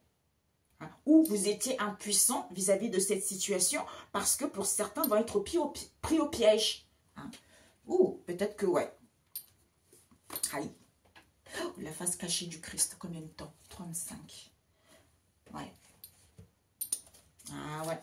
Hein, ou vous étiez impuissant vis-à-vis de cette situation parce que pour certains vont être pris au piège. Hein. Ou peut-être que ouais. Aïe. Oh, la face cachée du Christ, combien de temps? 35. Ouais. Ah ouais.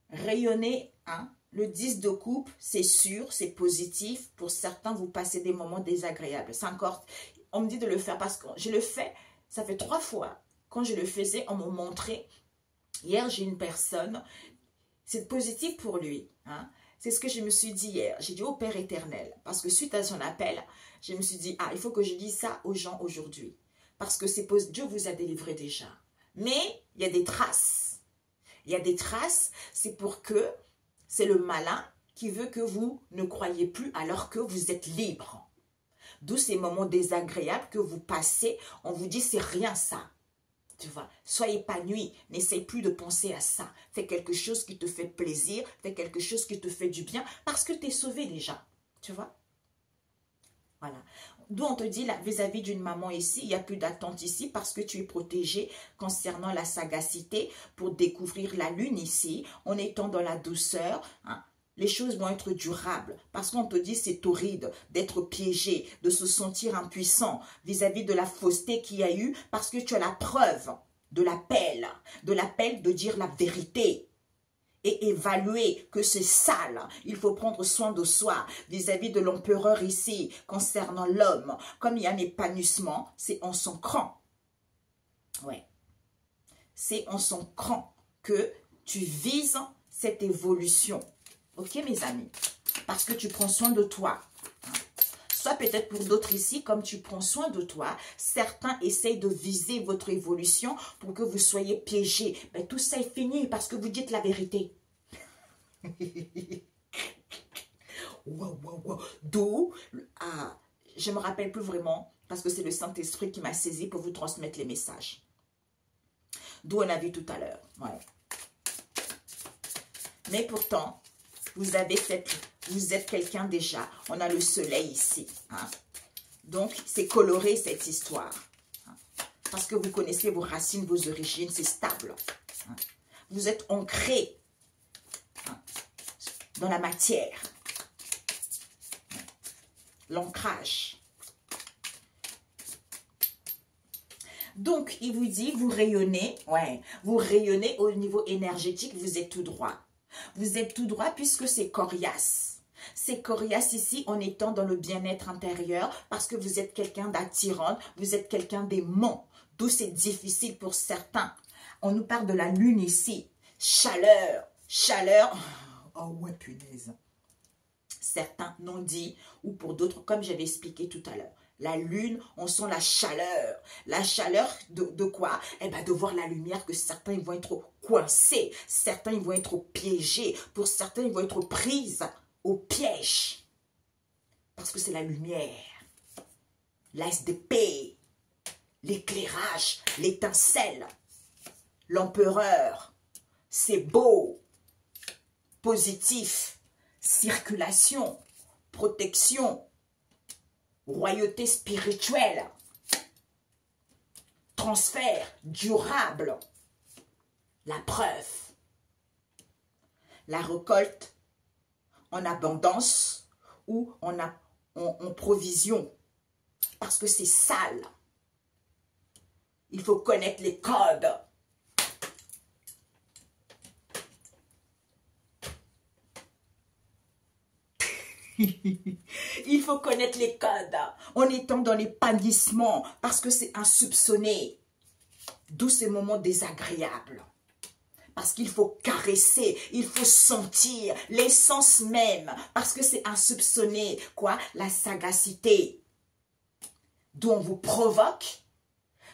Rayonner, hein, le 10 de coupe, c'est sûr, c'est positif. Pour certains, vous passez des moments désagréables. C'est encore, on me dit de le faire parce que je le fais, ça fait 3 fois. Quand je le faisais, on me montrait. Hier, j'ai une personne, c'est positif pour lui. Hein. C'est ce que je me suis dit hier. J'ai dit au Père éternel, parce que suite à son appel, je me suis dit, ah, il faut que je dise ça aux gens aujourd'hui. Parce que Dieu vous a délivré déjà. Mais il y a des traces. Il y a des traces, c'est pour que c'est le malin qui veut que vous ne croyez plus alors que vous êtes libre. D'où ces moments désagréables que vous passez, on vous dit c'est rien ça. Tu vois, sois épanoui, n'essaye plus de penser à ça. Fais quelque chose qui te fait plaisir, fais quelque chose qui te fait du bien parce que tu es sauvé déjà. Tu vois? Voilà. D'où on te dit vis-à-vis d'une maman ici, il n'y a plus d'attente ici parce que tu es protégé concernant la sagacité pour découvrir la lune ici, en étant dans la douceur. Hein, les choses vont être durables parce qu'on te dit c'est horrible d'être piégé, de se sentir impuissant vis-à-vis de la fausseté qu'il y a eu parce que tu as la preuve de l'appel de dire la vérité. Et évaluer que c'est sale. Il faut prendre soin de soi vis-à-vis de l'empereur ici, concernant l'homme. Comme il y a un épanouissement, c'est en son cran. Ouais. C'est en son cran que tu vises cette évolution. Ok, mes amis? Parce que tu prends soin de toi. Soit peut-être pour d'autres ici, comme tu prends soin de toi, certains essayent de viser votre évolution pour que vous soyez piégés. Mais tout ça est fini parce que vous dites la vérité. Wow, wow, wow. D'où, je ne me rappelle plus vraiment, parce que c'est le Saint-Esprit qui m'a saisi pour vous transmettre les messages. D'où on a vu tout à l'heure. Ouais. Mais pourtant, vous êtes quelqu'un déjà. On a le soleil ici. Hein. Donc, c'est coloré cette histoire. Hein. Parce que vous connaissez vos racines, vos origines, c'est stable. Hein. Vous êtes ancré dans la matière. L'ancrage. Donc, il vous dit, vous rayonnez, ouais, vous rayonnez au niveau énergétique, vous êtes tout droit. Vous êtes tout droit puisque c'est coriace. C'est coriace ici en étant dans le bien-être intérieur parce que vous êtes quelqu'un d'attirant, vous êtes quelqu'un d'aimant. D'où c'est difficile pour certains. On nous parle de la lune ici. Chaleur, chaleur. Oh ouais, punaise. Certains n'ont dit, ou pour d'autres, comme j'avais expliqué tout à l'heure. La lune, on sent la chaleur. La chaleur de quoi? Eh bien, de voir la lumière, que certains ils vont être coincés. Certains ils vont être piégés. Pour certains, ils vont être pris au piège. Parce que c'est la lumière. L'ASDP. L'éclairage. L'étincelle. L'empereur. C'est beau. Positif. Circulation. Protection. Royauté spirituelle, transfert durable, la preuve, la récolte en abondance ou en provision, parce que c'est sale. Il faut connaître les codes. Il faut connaître les codes en étant dans l'épanouissement parce que c'est insoupçonné. D'où ces moments désagréables. Parce qu'il faut caresser, il faut sentir l'essence même parce que c'est insoupçonné. Quoi? La sagacité. D'où on vous provoque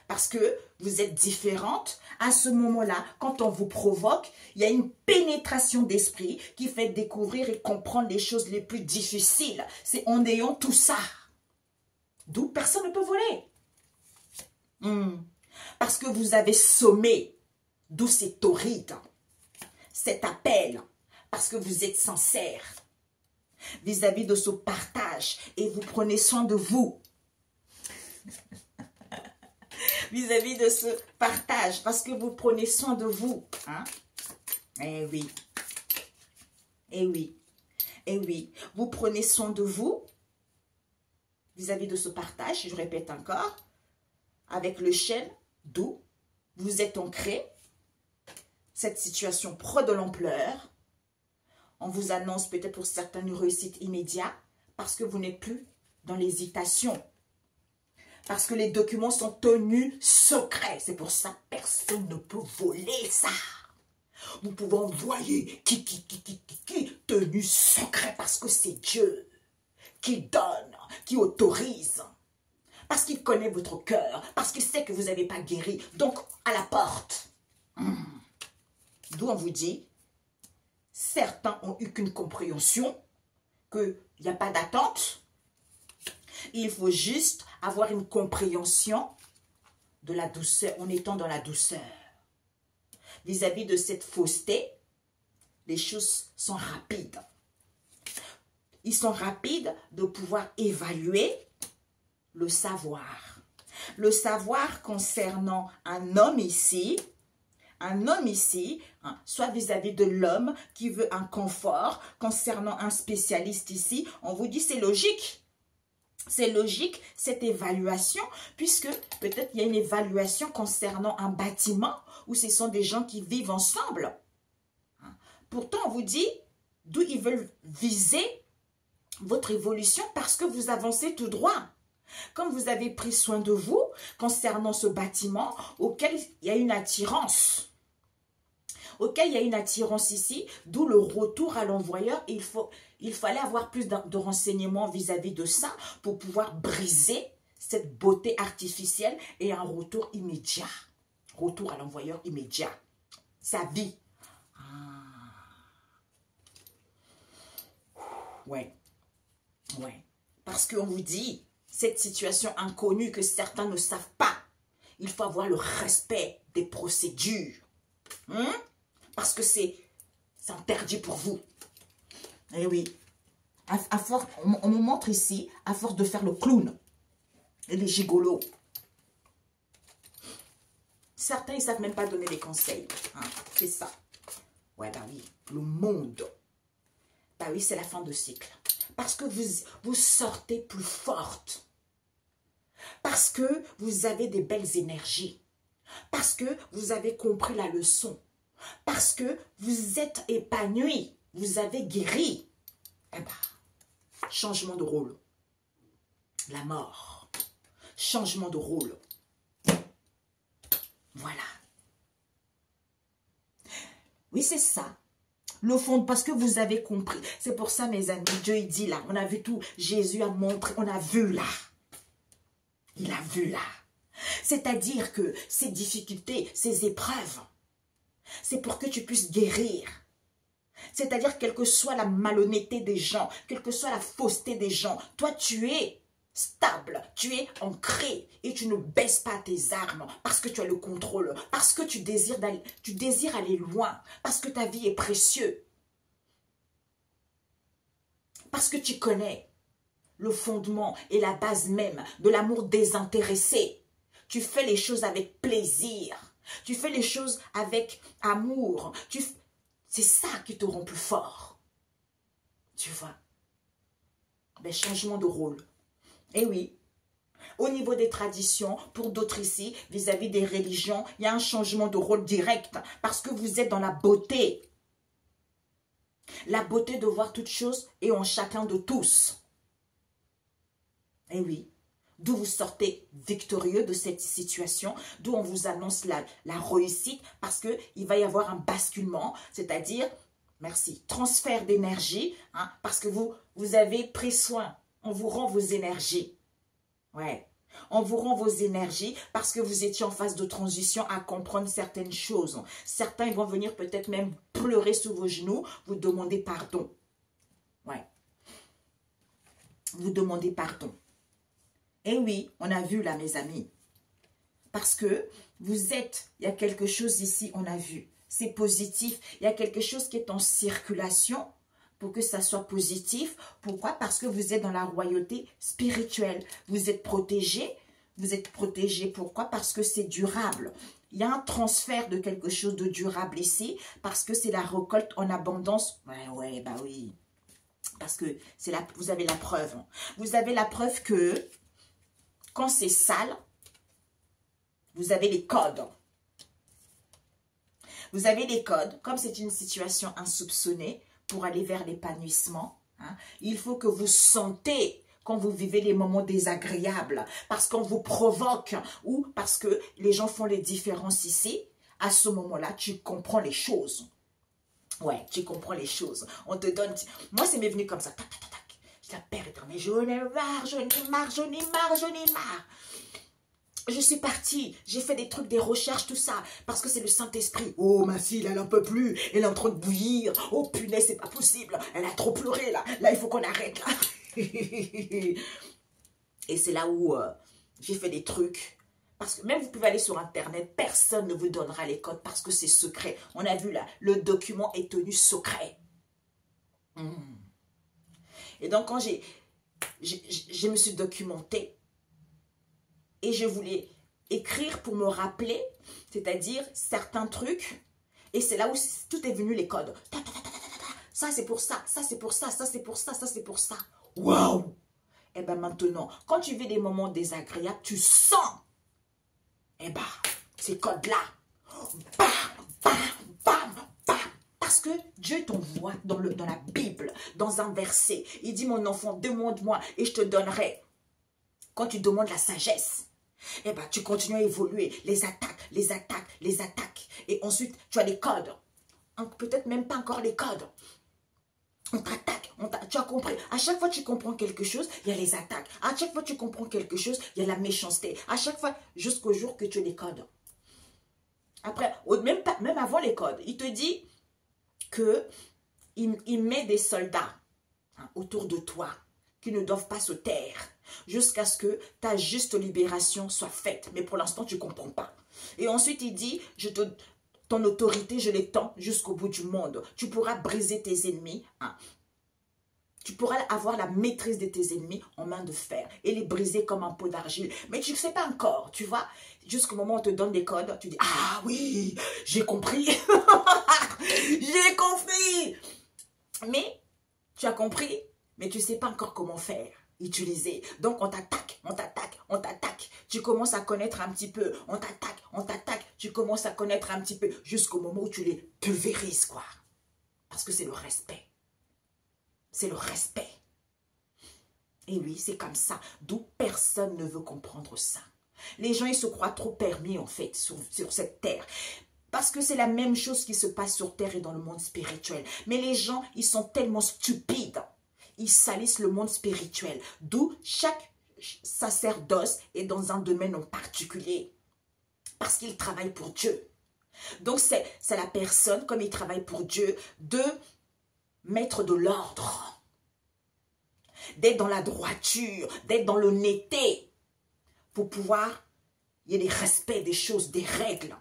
parce que vous êtes différente. À ce moment-là, quand on vous provoque, il y a une pénétration d'esprit qui fait découvrir et comprendre les choses les plus difficiles. C'est en ayant tout ça. D'où personne ne peut voler. Parce que vous avez sommé. D'où c'est torride. Cet appel. Parce que vous êtes sincère. vis-à-vis de ce partage et vous prenez soin de vous. Vis-à-vis de ce partage parce que vous prenez soin de vous. Hein? Eh oui. Eh oui. Eh oui. Vous prenez soin de vous vis-à-vis de ce partage, je répète encore, avec le chêne, d'où vous êtes ancré. Cette situation prend de l'ampleur. On vous annonce peut-être pour certains une réussite immédiate parce que vous n'êtes plus dans l'hésitation. Parce que les documents sont tenus secrets. C'est pour ça que personne ne peut voler ça. Vous pouvez envoyer qui, tenu secret parce que c'est Dieu qui donne, qui autorise. Parce qu'il connaît votre cœur, parce qu'il sait que vous n'avez pas guéri. Donc, à la porte. D'où on vous dit, certains ont eu qu'une compréhension, qu'il n'y a pas d'attente. Il faut juste avoir une compréhension de la douceur, en étant dans la douceur. Vis-à-vis de cette fausseté, les choses sont rapides. Ils sont rapides de pouvoir évaluer le savoir. Le savoir concernant un homme ici, soit vis-à-vis de l'homme qui veut un confort, concernant un spécialiste ici, on vous dit c'est logique. C'est logique cette évaluation, puisque peut-être il y a une évaluation concernant un bâtiment où ce sont des gens qui vivent ensemble. Pourtant, on vous dit d'où ils veulent viser votre évolution parce que vous avancez tout droit. Comme vous avez pris soin de vous concernant ce bâtiment auquel il y a une attirance. Auquel il y a une attirance ici, d'où le retour à l'envoyeur. Il fallait avoir plus de renseignements vis-à-vis de ça pour pouvoir briser cette beauté artificielle et un retour immédiat. Retour à l'envoyeur immédiat. Sa vie. Ouais. Ouais. Parce qu'on vous dit, cette situation inconnue que certains ne savent pas, il faut avoir le respect des procédures. Parce que c'est interdit pour vous. Eh oui. On me montre ici, à force de faire le clown et les gigolos. Certains, ils ne savent même pas donner des conseils. C'est ça. Ouais, bah oui. Le monde. Bah oui, c'est la fin de cycle. Parce que vous sortez plus forte. Parce que vous avez des belles énergies. Parce que vous avez compris la leçon. Parce que vous êtes épanoui. Vous avez guéri. Eh ben, changement de rôle. La mort. Changement de rôle. Voilà. Oui, c'est ça. Le fond, parce que vous avez compris. C'est pour ça, mes amis, Dieu, il dit là, on a vu tout. Jésus a montré, on a vu là. Il a vu là. C'est-à-dire que ces difficultés, ces épreuves, c'est pour que tu puisses guérir. C'est-à-dire, quelle que soit la malhonnêteté des gens, quelle que soit la fausseté des gens, toi, tu es stable, tu es ancré et tu ne baisses pas tes armes parce que tu as le contrôle, parce que tu désires aller loin, parce que ta vie est précieuse, parce que tu connais le fondement et la base même de l'amour désintéressé. Tu fais les choses avec plaisir, tu fais les choses avec amour, c'est ça qui te rend plus fort. Tu vois, ben, changement de rôle. Eh oui, au niveau des traditions, pour d'autres ici, vis-à-vis des religions, il y a un changement de rôle direct parce que vous êtes dans la beauté. La beauté de voir toutes choses et en chacun de tous. Eh oui, d'où vous sortez victorieux de cette situation, d'où on vous annonce la réussite parce qu'il va y avoir un basculement, c'est-à-dire, merci, transfert d'énergie, parce que vous avez pris soin. On vous rend vos énergies. Ouais. On vous rend vos énergies parce que vous étiez en phase de transition à comprendre certaines choses. Certains vont venir peut-être même pleurer sous vos genoux, vous demander pardon. Ouais. Vous demandez pardon. Et oui, on a vu là, mes amis. Parce que vous êtes, il y a quelque chose ici, on a vu. C'est positif. Il y a quelque chose qui est en circulation pour que ça soit positif. Pourquoi? Parce que vous êtes dans la royauté spirituelle. Vous êtes protégé. Vous êtes protégé. Pourquoi? Parce que c'est durable. Il y a un transfert de quelque chose de durable ici. Parce que c'est la récolte en abondance. Ouais, bah oui. Parce que vous avez la preuve. Vous avez la preuve que quand c'est sale, vous avez les codes. Vous avez les codes. Comme c'est une situation insoupçonnée, pour aller vers l'épanouissement, hein, il faut que vous sentez quand vous vivez les moments désagréables, parce qu'on vous provoque ou parce que les gens font les différences ici, à ce moment-là, tu comprends les choses. Ouais, tu comprends les choses. On te donne... Moi, c'est m'est venu comme ça. Tac, tac, tac, tac. Je dis, Père éternel, j'en ai marre, j'en ai marre, j'en ai marre, j'en ai marre. Je suis partie, j'ai fait des trucs, des recherches, tout ça, parce que c'est le Saint-Esprit. Oh, ma fille, elle n'en peut plus, elle est en train de bouillir. Oh, punaise, c'est pas possible, elle a trop pleuré, là. Là, il faut qu'on arrête, là. Et c'est là où j'ai fait des trucs. Parce que même vous pouvez aller sur Internet, personne ne vous donnera les codes parce que c'est secret. On a vu là, le document est tenu secret. Et donc, quand je me suis documentée, et je voulais écrire pour me rappeler, c'est-à-dire certains trucs. Et c'est là où tout est venu, les codes. Ça, c'est pour ça, ça, c'est pour ça, ça, c'est pour ça, ça, c'est pour ça. Waouh! Et bien maintenant, quand tu vis des moments désagréables, tu sens, et bien, ces codes-là, bam, bam, bam, bam. Parce que Dieu t'envoie dans la Bible, dans un verset. Il dit, mon enfant, demande-moi et je te donnerai. Quand tu demandes la sagesse, eh ben, tu continues à évoluer, les attaques, les attaques, les attaques. Et ensuite, tu as les codes. Peut-être même pas encore les codes. On t'attaque, tu as compris. À chaque fois que tu comprends quelque chose, il y a les attaques. À chaque fois que tu comprends quelque chose, il y a la méchanceté. À chaque fois, jusqu'au jour que tu les codes. Après, même avant les codes, il te dit qu'il met des soldats autour de toi qui ne doivent pas se taire jusqu'à ce que ta juste libération soit faite. Mais pour l'instant, tu ne comprends pas. Et ensuite, il dit, ton autorité, je l'étends jusqu'au bout du monde. Tu pourras briser tes ennemis. Tu pourras avoir la maîtrise de tes ennemis en main de fer et les briser comme un pot d'argile. Mais tu ne sais pas encore, tu vois. Jusqu'au moment où on te donne des codes, tu dis, ah oui, j'ai compris. J'ai compris. Mais tu as compris, mais tu ne sais pas encore comment faire. Utiliser. Donc, on t'attaque, on t'attaque, on t'attaque. Tu commences à connaître un petit peu. On t'attaque, on t'attaque. Tu commences à connaître un petit peu jusqu'au moment où tu les pulvérises, quoi. Parce que c'est le respect. C'est le respect. Et oui, c'est comme ça. D'où personne ne veut comprendre ça. Les gens, ils se croient trop permis, en fait, sur cette terre. Parce que c'est la même chose qui se passe sur terre et dans le monde spirituel. Mais les gens, ils sont tellement stupides. Ils salissent le monde spirituel. D'où chaque sacerdoce est dans un domaine en particulier. Parce qu'il travaille pour Dieu. Donc c'est la personne, comme il travaille pour Dieu, de mettre de l'ordre. D'être dans la droiture, d'être dans l'honnêteté. Pour pouvoir, il y a des respects des choses, des règles.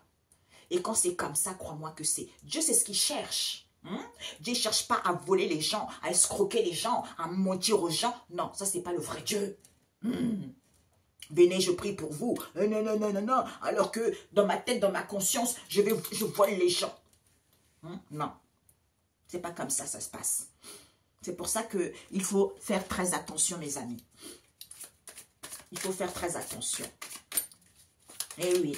Et quand c'est comme ça, crois-moi que c'est. Dieu, c'est ce qu'il cherche. Dieu ne cherche pas à voler les gens, à escroquer les gens, à mentir aux gens. Non, ça, c'est pas le vrai Dieu. Venez, je prie pour vous. Non, non, non, non, non. Alors que dans ma tête, dans ma conscience, je vole les gens. Non. C'est pas comme ça se passe. C'est pour ça qu'il faut faire très attention, mes amis. Il faut faire très attention. Eh oui.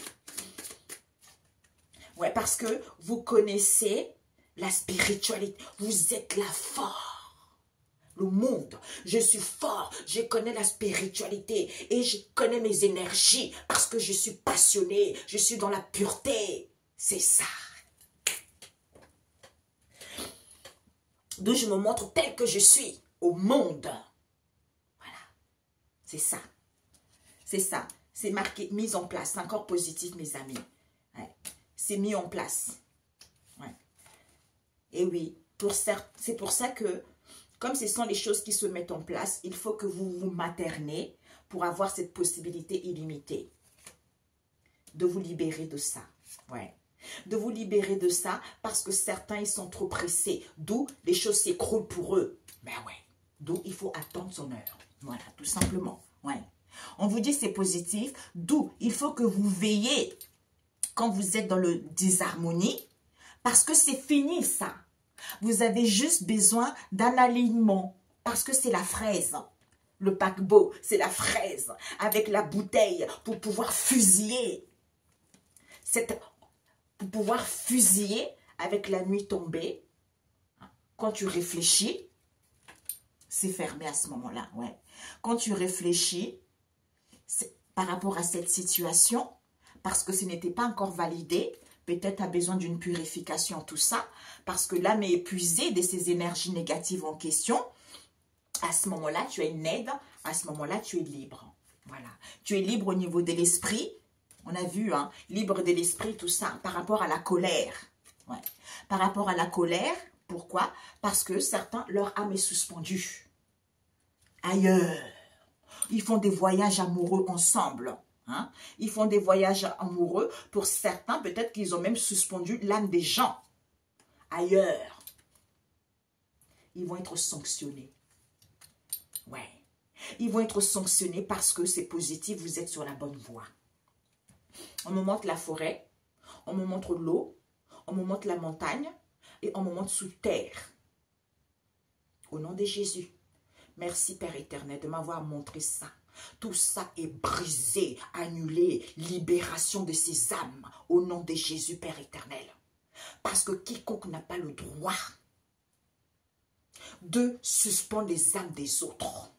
Ouais, parce que vous connaissez la spiritualité. Vous êtes là fort. Le monde. Je suis fort. Je connais la spiritualité. Et je connais mes énergies. Parce que je suis passionnée. Je suis dans la pureté. C'est ça. D'où je me montre tel que je suis au monde. Voilà. C'est ça. C'est ça. C'est marqué, mise en place. C'est encore positif, mes amis. Ouais. C'est mis en place. Ouais. Et oui, c'est pour ça que, comme ce sont les choses qui se mettent en place, il faut que vous vous maternez pour avoir cette possibilité illimitée de vous libérer de ça. Ouais. de vous libérer de ça parce que certains, ils sont trop pressés. D'où les choses s'écroulent pour eux. Ben ouais. D'où il faut attendre son heure. Voilà, tout simplement. Ouais. On vous dit c'est positif. D'où il faut que vous veillez quand vous êtes dans le désharmonie. Parce que c'est fini ça. Vous avez juste besoin d'un alignement. Parce que c'est la fraise. Le paquebot, c'est la fraise. Avec la bouteille pour pouvoir fusiller. Pour pouvoir fusiller avec la nuit tombée. Quand tu réfléchis, c'est fermé à ce moment-là. Ouais. Quand tu réfléchis par rapport à cette situation, parce que ce n'était pas encore validé, peut-être tu as besoin d'une purification, tout ça, parce que l'âme est épuisée de ces énergies négatives en question. À ce moment-là, tu as une aide. À ce moment-là, tu es libre. Voilà. Tu es libre au niveau de l'esprit. On a vu, hein, libre de l'esprit, tout ça, par rapport à la colère. Ouais. Par rapport à la colère, pourquoi? Parce que certains, leur âme est suspendue. Ailleurs. Ils font des voyages amoureux ensemble. Hein? Ils font des voyages amoureux. Pour certains, peut-être qu'ils ont même suspendu l'âme des gens. Ailleurs. Ils vont être sanctionnés. Ouais. Ils vont être sanctionnés parce que c'est positif, vous êtes sur la bonne voie. On me montre la forêt, on me montre l'eau, on me montre la montagne et on me montre sous terre. Au nom de Jésus, merci Père éternel de m'avoir montré ça. Tout ça est brisé, annulé, libération de ces âmes au nom de Jésus Père éternel. Parce que quiconque n'a pas le droit de suspendre les âmes des autres,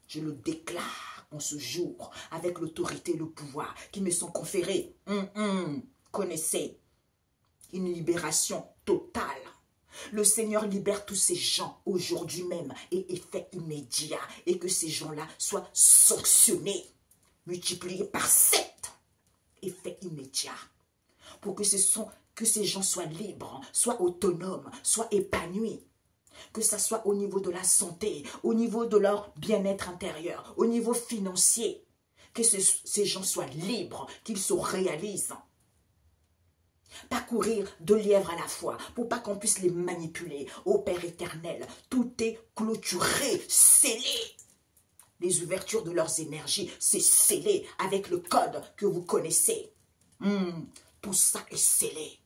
je le déclare en ce jour avec l'autorité et le pouvoir qui me sont conférés. Connaissez, une libération totale. Le Seigneur libère tous ces gens aujourd'hui même et effet immédiat. Et que ces gens-là soient sanctionnés, multipliés par 7. Effet immédiat. Pour que ces gens soient libres, soient autonomes, soient épanouis. Que ce soit au niveau de la santé, au niveau de leur bien-être intérieur, au niveau financier. Que ces gens soient libres, qu'ils se réalisent. Pas courir 2 lièvres à la fois pour pas qu'on puisse les manipuler. Ô Père éternel, tout est clôturé, scellé. Les ouvertures de leurs énergies, c'est scellé avec le code que vous connaissez. Tout ça est scellé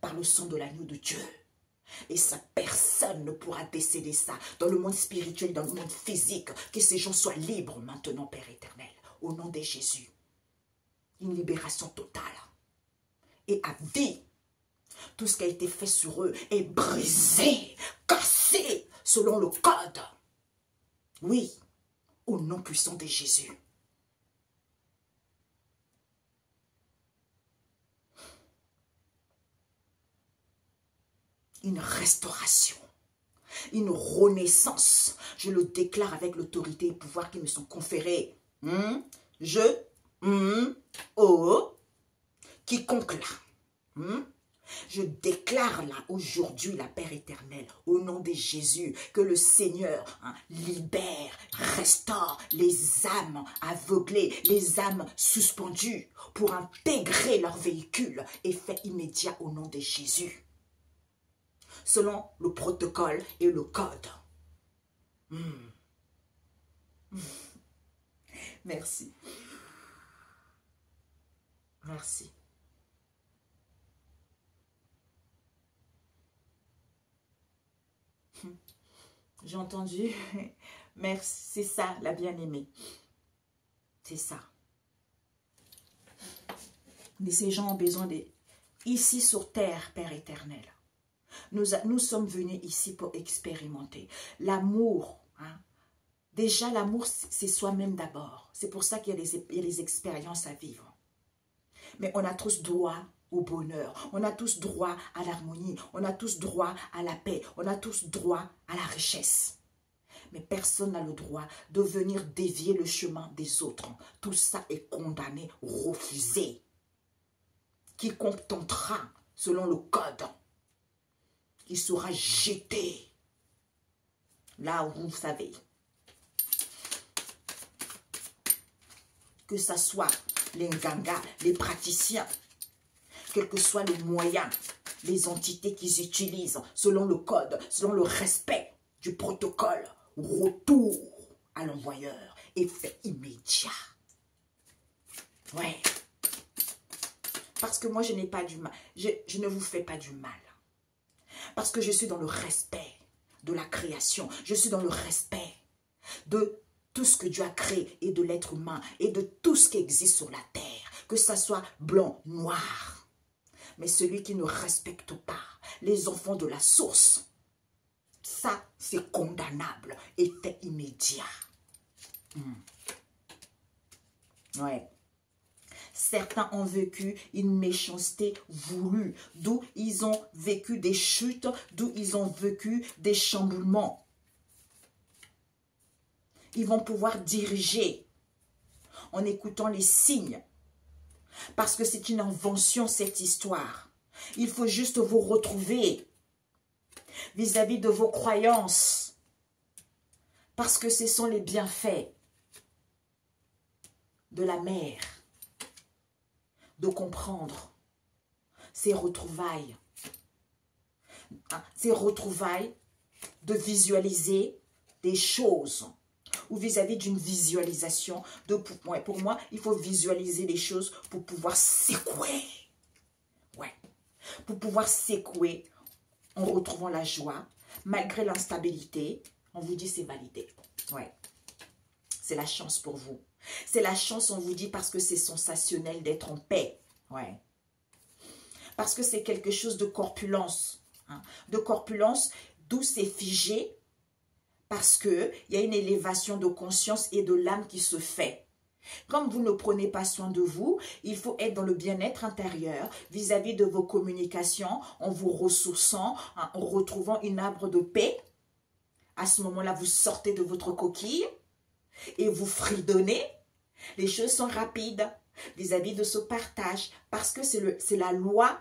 par le sang de l'agneau de Dieu. Et ça, personne ne pourra décéder ça dans le monde spirituel, dans le monde physique. Que ces gens soient libres maintenant, Père éternel, au nom de Jésus. Une libération totale. Et à vie, tout ce qui a été fait sur eux est brisé, cassé, selon le code. Oui, au nom puissant de Jésus. Une restauration, une renaissance. Je le déclare avec l'autorité et le pouvoir qui me sont conférés. Quiconque là. Je déclare là aujourd'hui, la Père éternel, au nom de Jésus, que le Seigneur libère, restaure les âmes aveuglées, les âmes suspendues pour intégrer leur véhicule. Effet immédiat au nom de Jésus. Selon le protocole et le code. Merci. Merci. J'ai entendu. Merci. C'est ça, la bien-aimée. C'est ça. Mais ces gens ont besoin de... Ici sur terre, Père éternel. Nous sommes venus ici pour expérimenter l'amour. Déjà, l'amour, c'est soi-même d'abord. C'est pour ça qu'il y a des expériences à vivre. Mais on a tous droit au bonheur. On a tous droit à l'harmonie. On a tous droit à la paix. On a tous droit à la richesse. Mais personne n'a le droit de venir dévier le chemin des autres. Tout ça est condamné, refusé. Quiconque tentera selon le code, il sera jeté là où vous savez. Que ce soit les ngangas, les praticiens, quel que soit le moyen, les entités qu'ils utilisent, selon le code, selon le respect du protocole, retour à l'envoyeur, effet immédiat. Ouais. Parce que moi, je n'ai pas du mal. Je ne vous fais pas du mal. Parce que je suis dans le respect de la création. Je suis dans le respect de tout ce que Dieu a créé et de l'être humain et de tout ce qui existe sur la terre. Que ça soit blanc, noir. Mais celui qui ne respecte pas les enfants de la source, ça, c'est condamnable. Effet immédiat. Ouais. Certains ont vécu une méchanceté voulue, d'où ils ont vécu des chutes, d'où ils ont vécu des chamboulements. Ils vont pouvoir diriger en écoutant les signes. Parce que c'est une invention, cette histoire. Il faut juste vous retrouver vis-à-vis de vos croyances. Parce que ce sont les bienfaits de la mère. De comprendre ces retrouvailles. Ces retrouvailles de visualiser des choses. Ou vis-à-vis d'une visualisation. Pour moi, il faut visualiser les choses pour pouvoir secouer. Ouais. Pour pouvoir secouer en retrouvant la joie. Malgré l'instabilité, on vous dit c'est validé. Ouais. C'est la chance pour vous. C'est la chance, on vous dit, parce que c'est sensationnel d'être en paix. Ouais. Parce que c'est quelque chose de corpulence. Hein. De corpulence, d'où c'est figé. Parce qu'il y a une élévation de conscience et de l'âme qui se fait. Comme vous ne prenez pas soin de vous, il faut être dans le bien-être intérieur vis-à-vis de vos communications, en vous ressourçant, hein, en retrouvant une arbre de paix. À ce moment-là, vous sortez de votre coquille et vous fredonnez. Les choses sont rapides vis-à-vis de ce partage parce que c'est la loi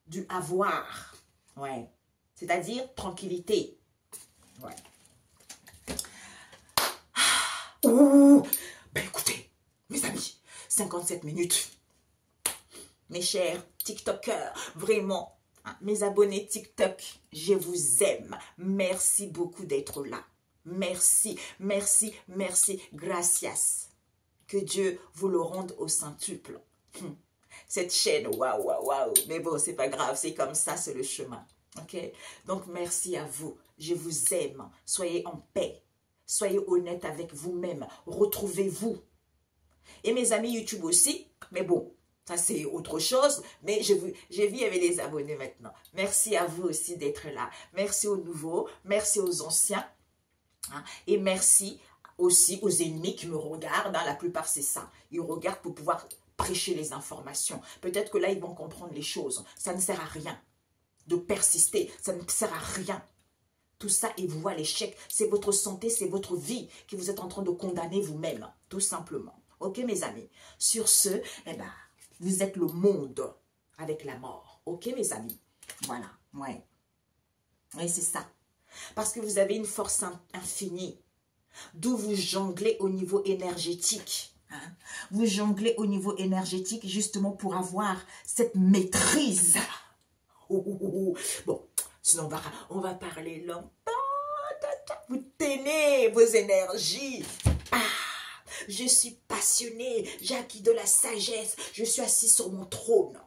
du avoir. Ouais. C'est-à-dire tranquillité. Ouais. Ouh, ben écoutez, mes amis, 57 minutes. Mes chers TikTokers, vraiment, hein, mes abonnés TikTok, je vous aime. Merci beaucoup d'être là. Merci, merci, merci, gracias. Que Dieu vous le rende au centuple. Cette chaîne, waouh, waouh, waouh. Mais bon, c'est pas grave, c'est comme ça, c'est le chemin. Ok? Donc, merci à vous. Je vous aime. Soyez en paix. Soyez honnête avec vous-même. Retrouvez-vous. Et mes amis YouTube aussi. Mais bon, ça c'est autre chose. Mais je vis avec les abonnés maintenant. Merci à vous aussi d'être là. Merci aux nouveaux. Merci aux anciens. Hein, et merci aussi aux ennemis qui me regardent. Hein, la plupart c'est ça. Ils regardent pour pouvoir prêcher les informations. Peut-être que là ils vont comprendre les choses. Ça ne sert à rien de persister. Ça ne sert à rien. Tout ça est voué à l'échec. C'est votre santé, c'est votre vie que vous êtes en train de condamner vous-même. Tout simplement. Ok mes amis? Sur ce, eh ben, vous êtes le monde avec la mort. Ok mes amis? Voilà. Ouais. Oui, c'est ça. Parce que vous avez une force infinie. D'où vous jonglez au niveau énergétique. Hein? Vous jonglez au niveau énergétique justement pour avoir cette maîtrise. Bon. Sinon, on va parler longtemps. Vous tenez vos énergies. Ah, je suis passionnée. J'ai acquis de la sagesse. Je suis assis sur mon trône.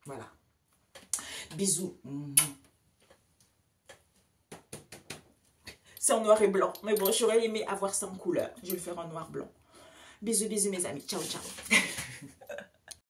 Voilà. Bisous. C'est en noir et blanc. Mais bon, j'aurais aimé avoir ça en couleur. Je vais le faire en noir blanc. Bisous, bisous mes amis. Ciao, ciao.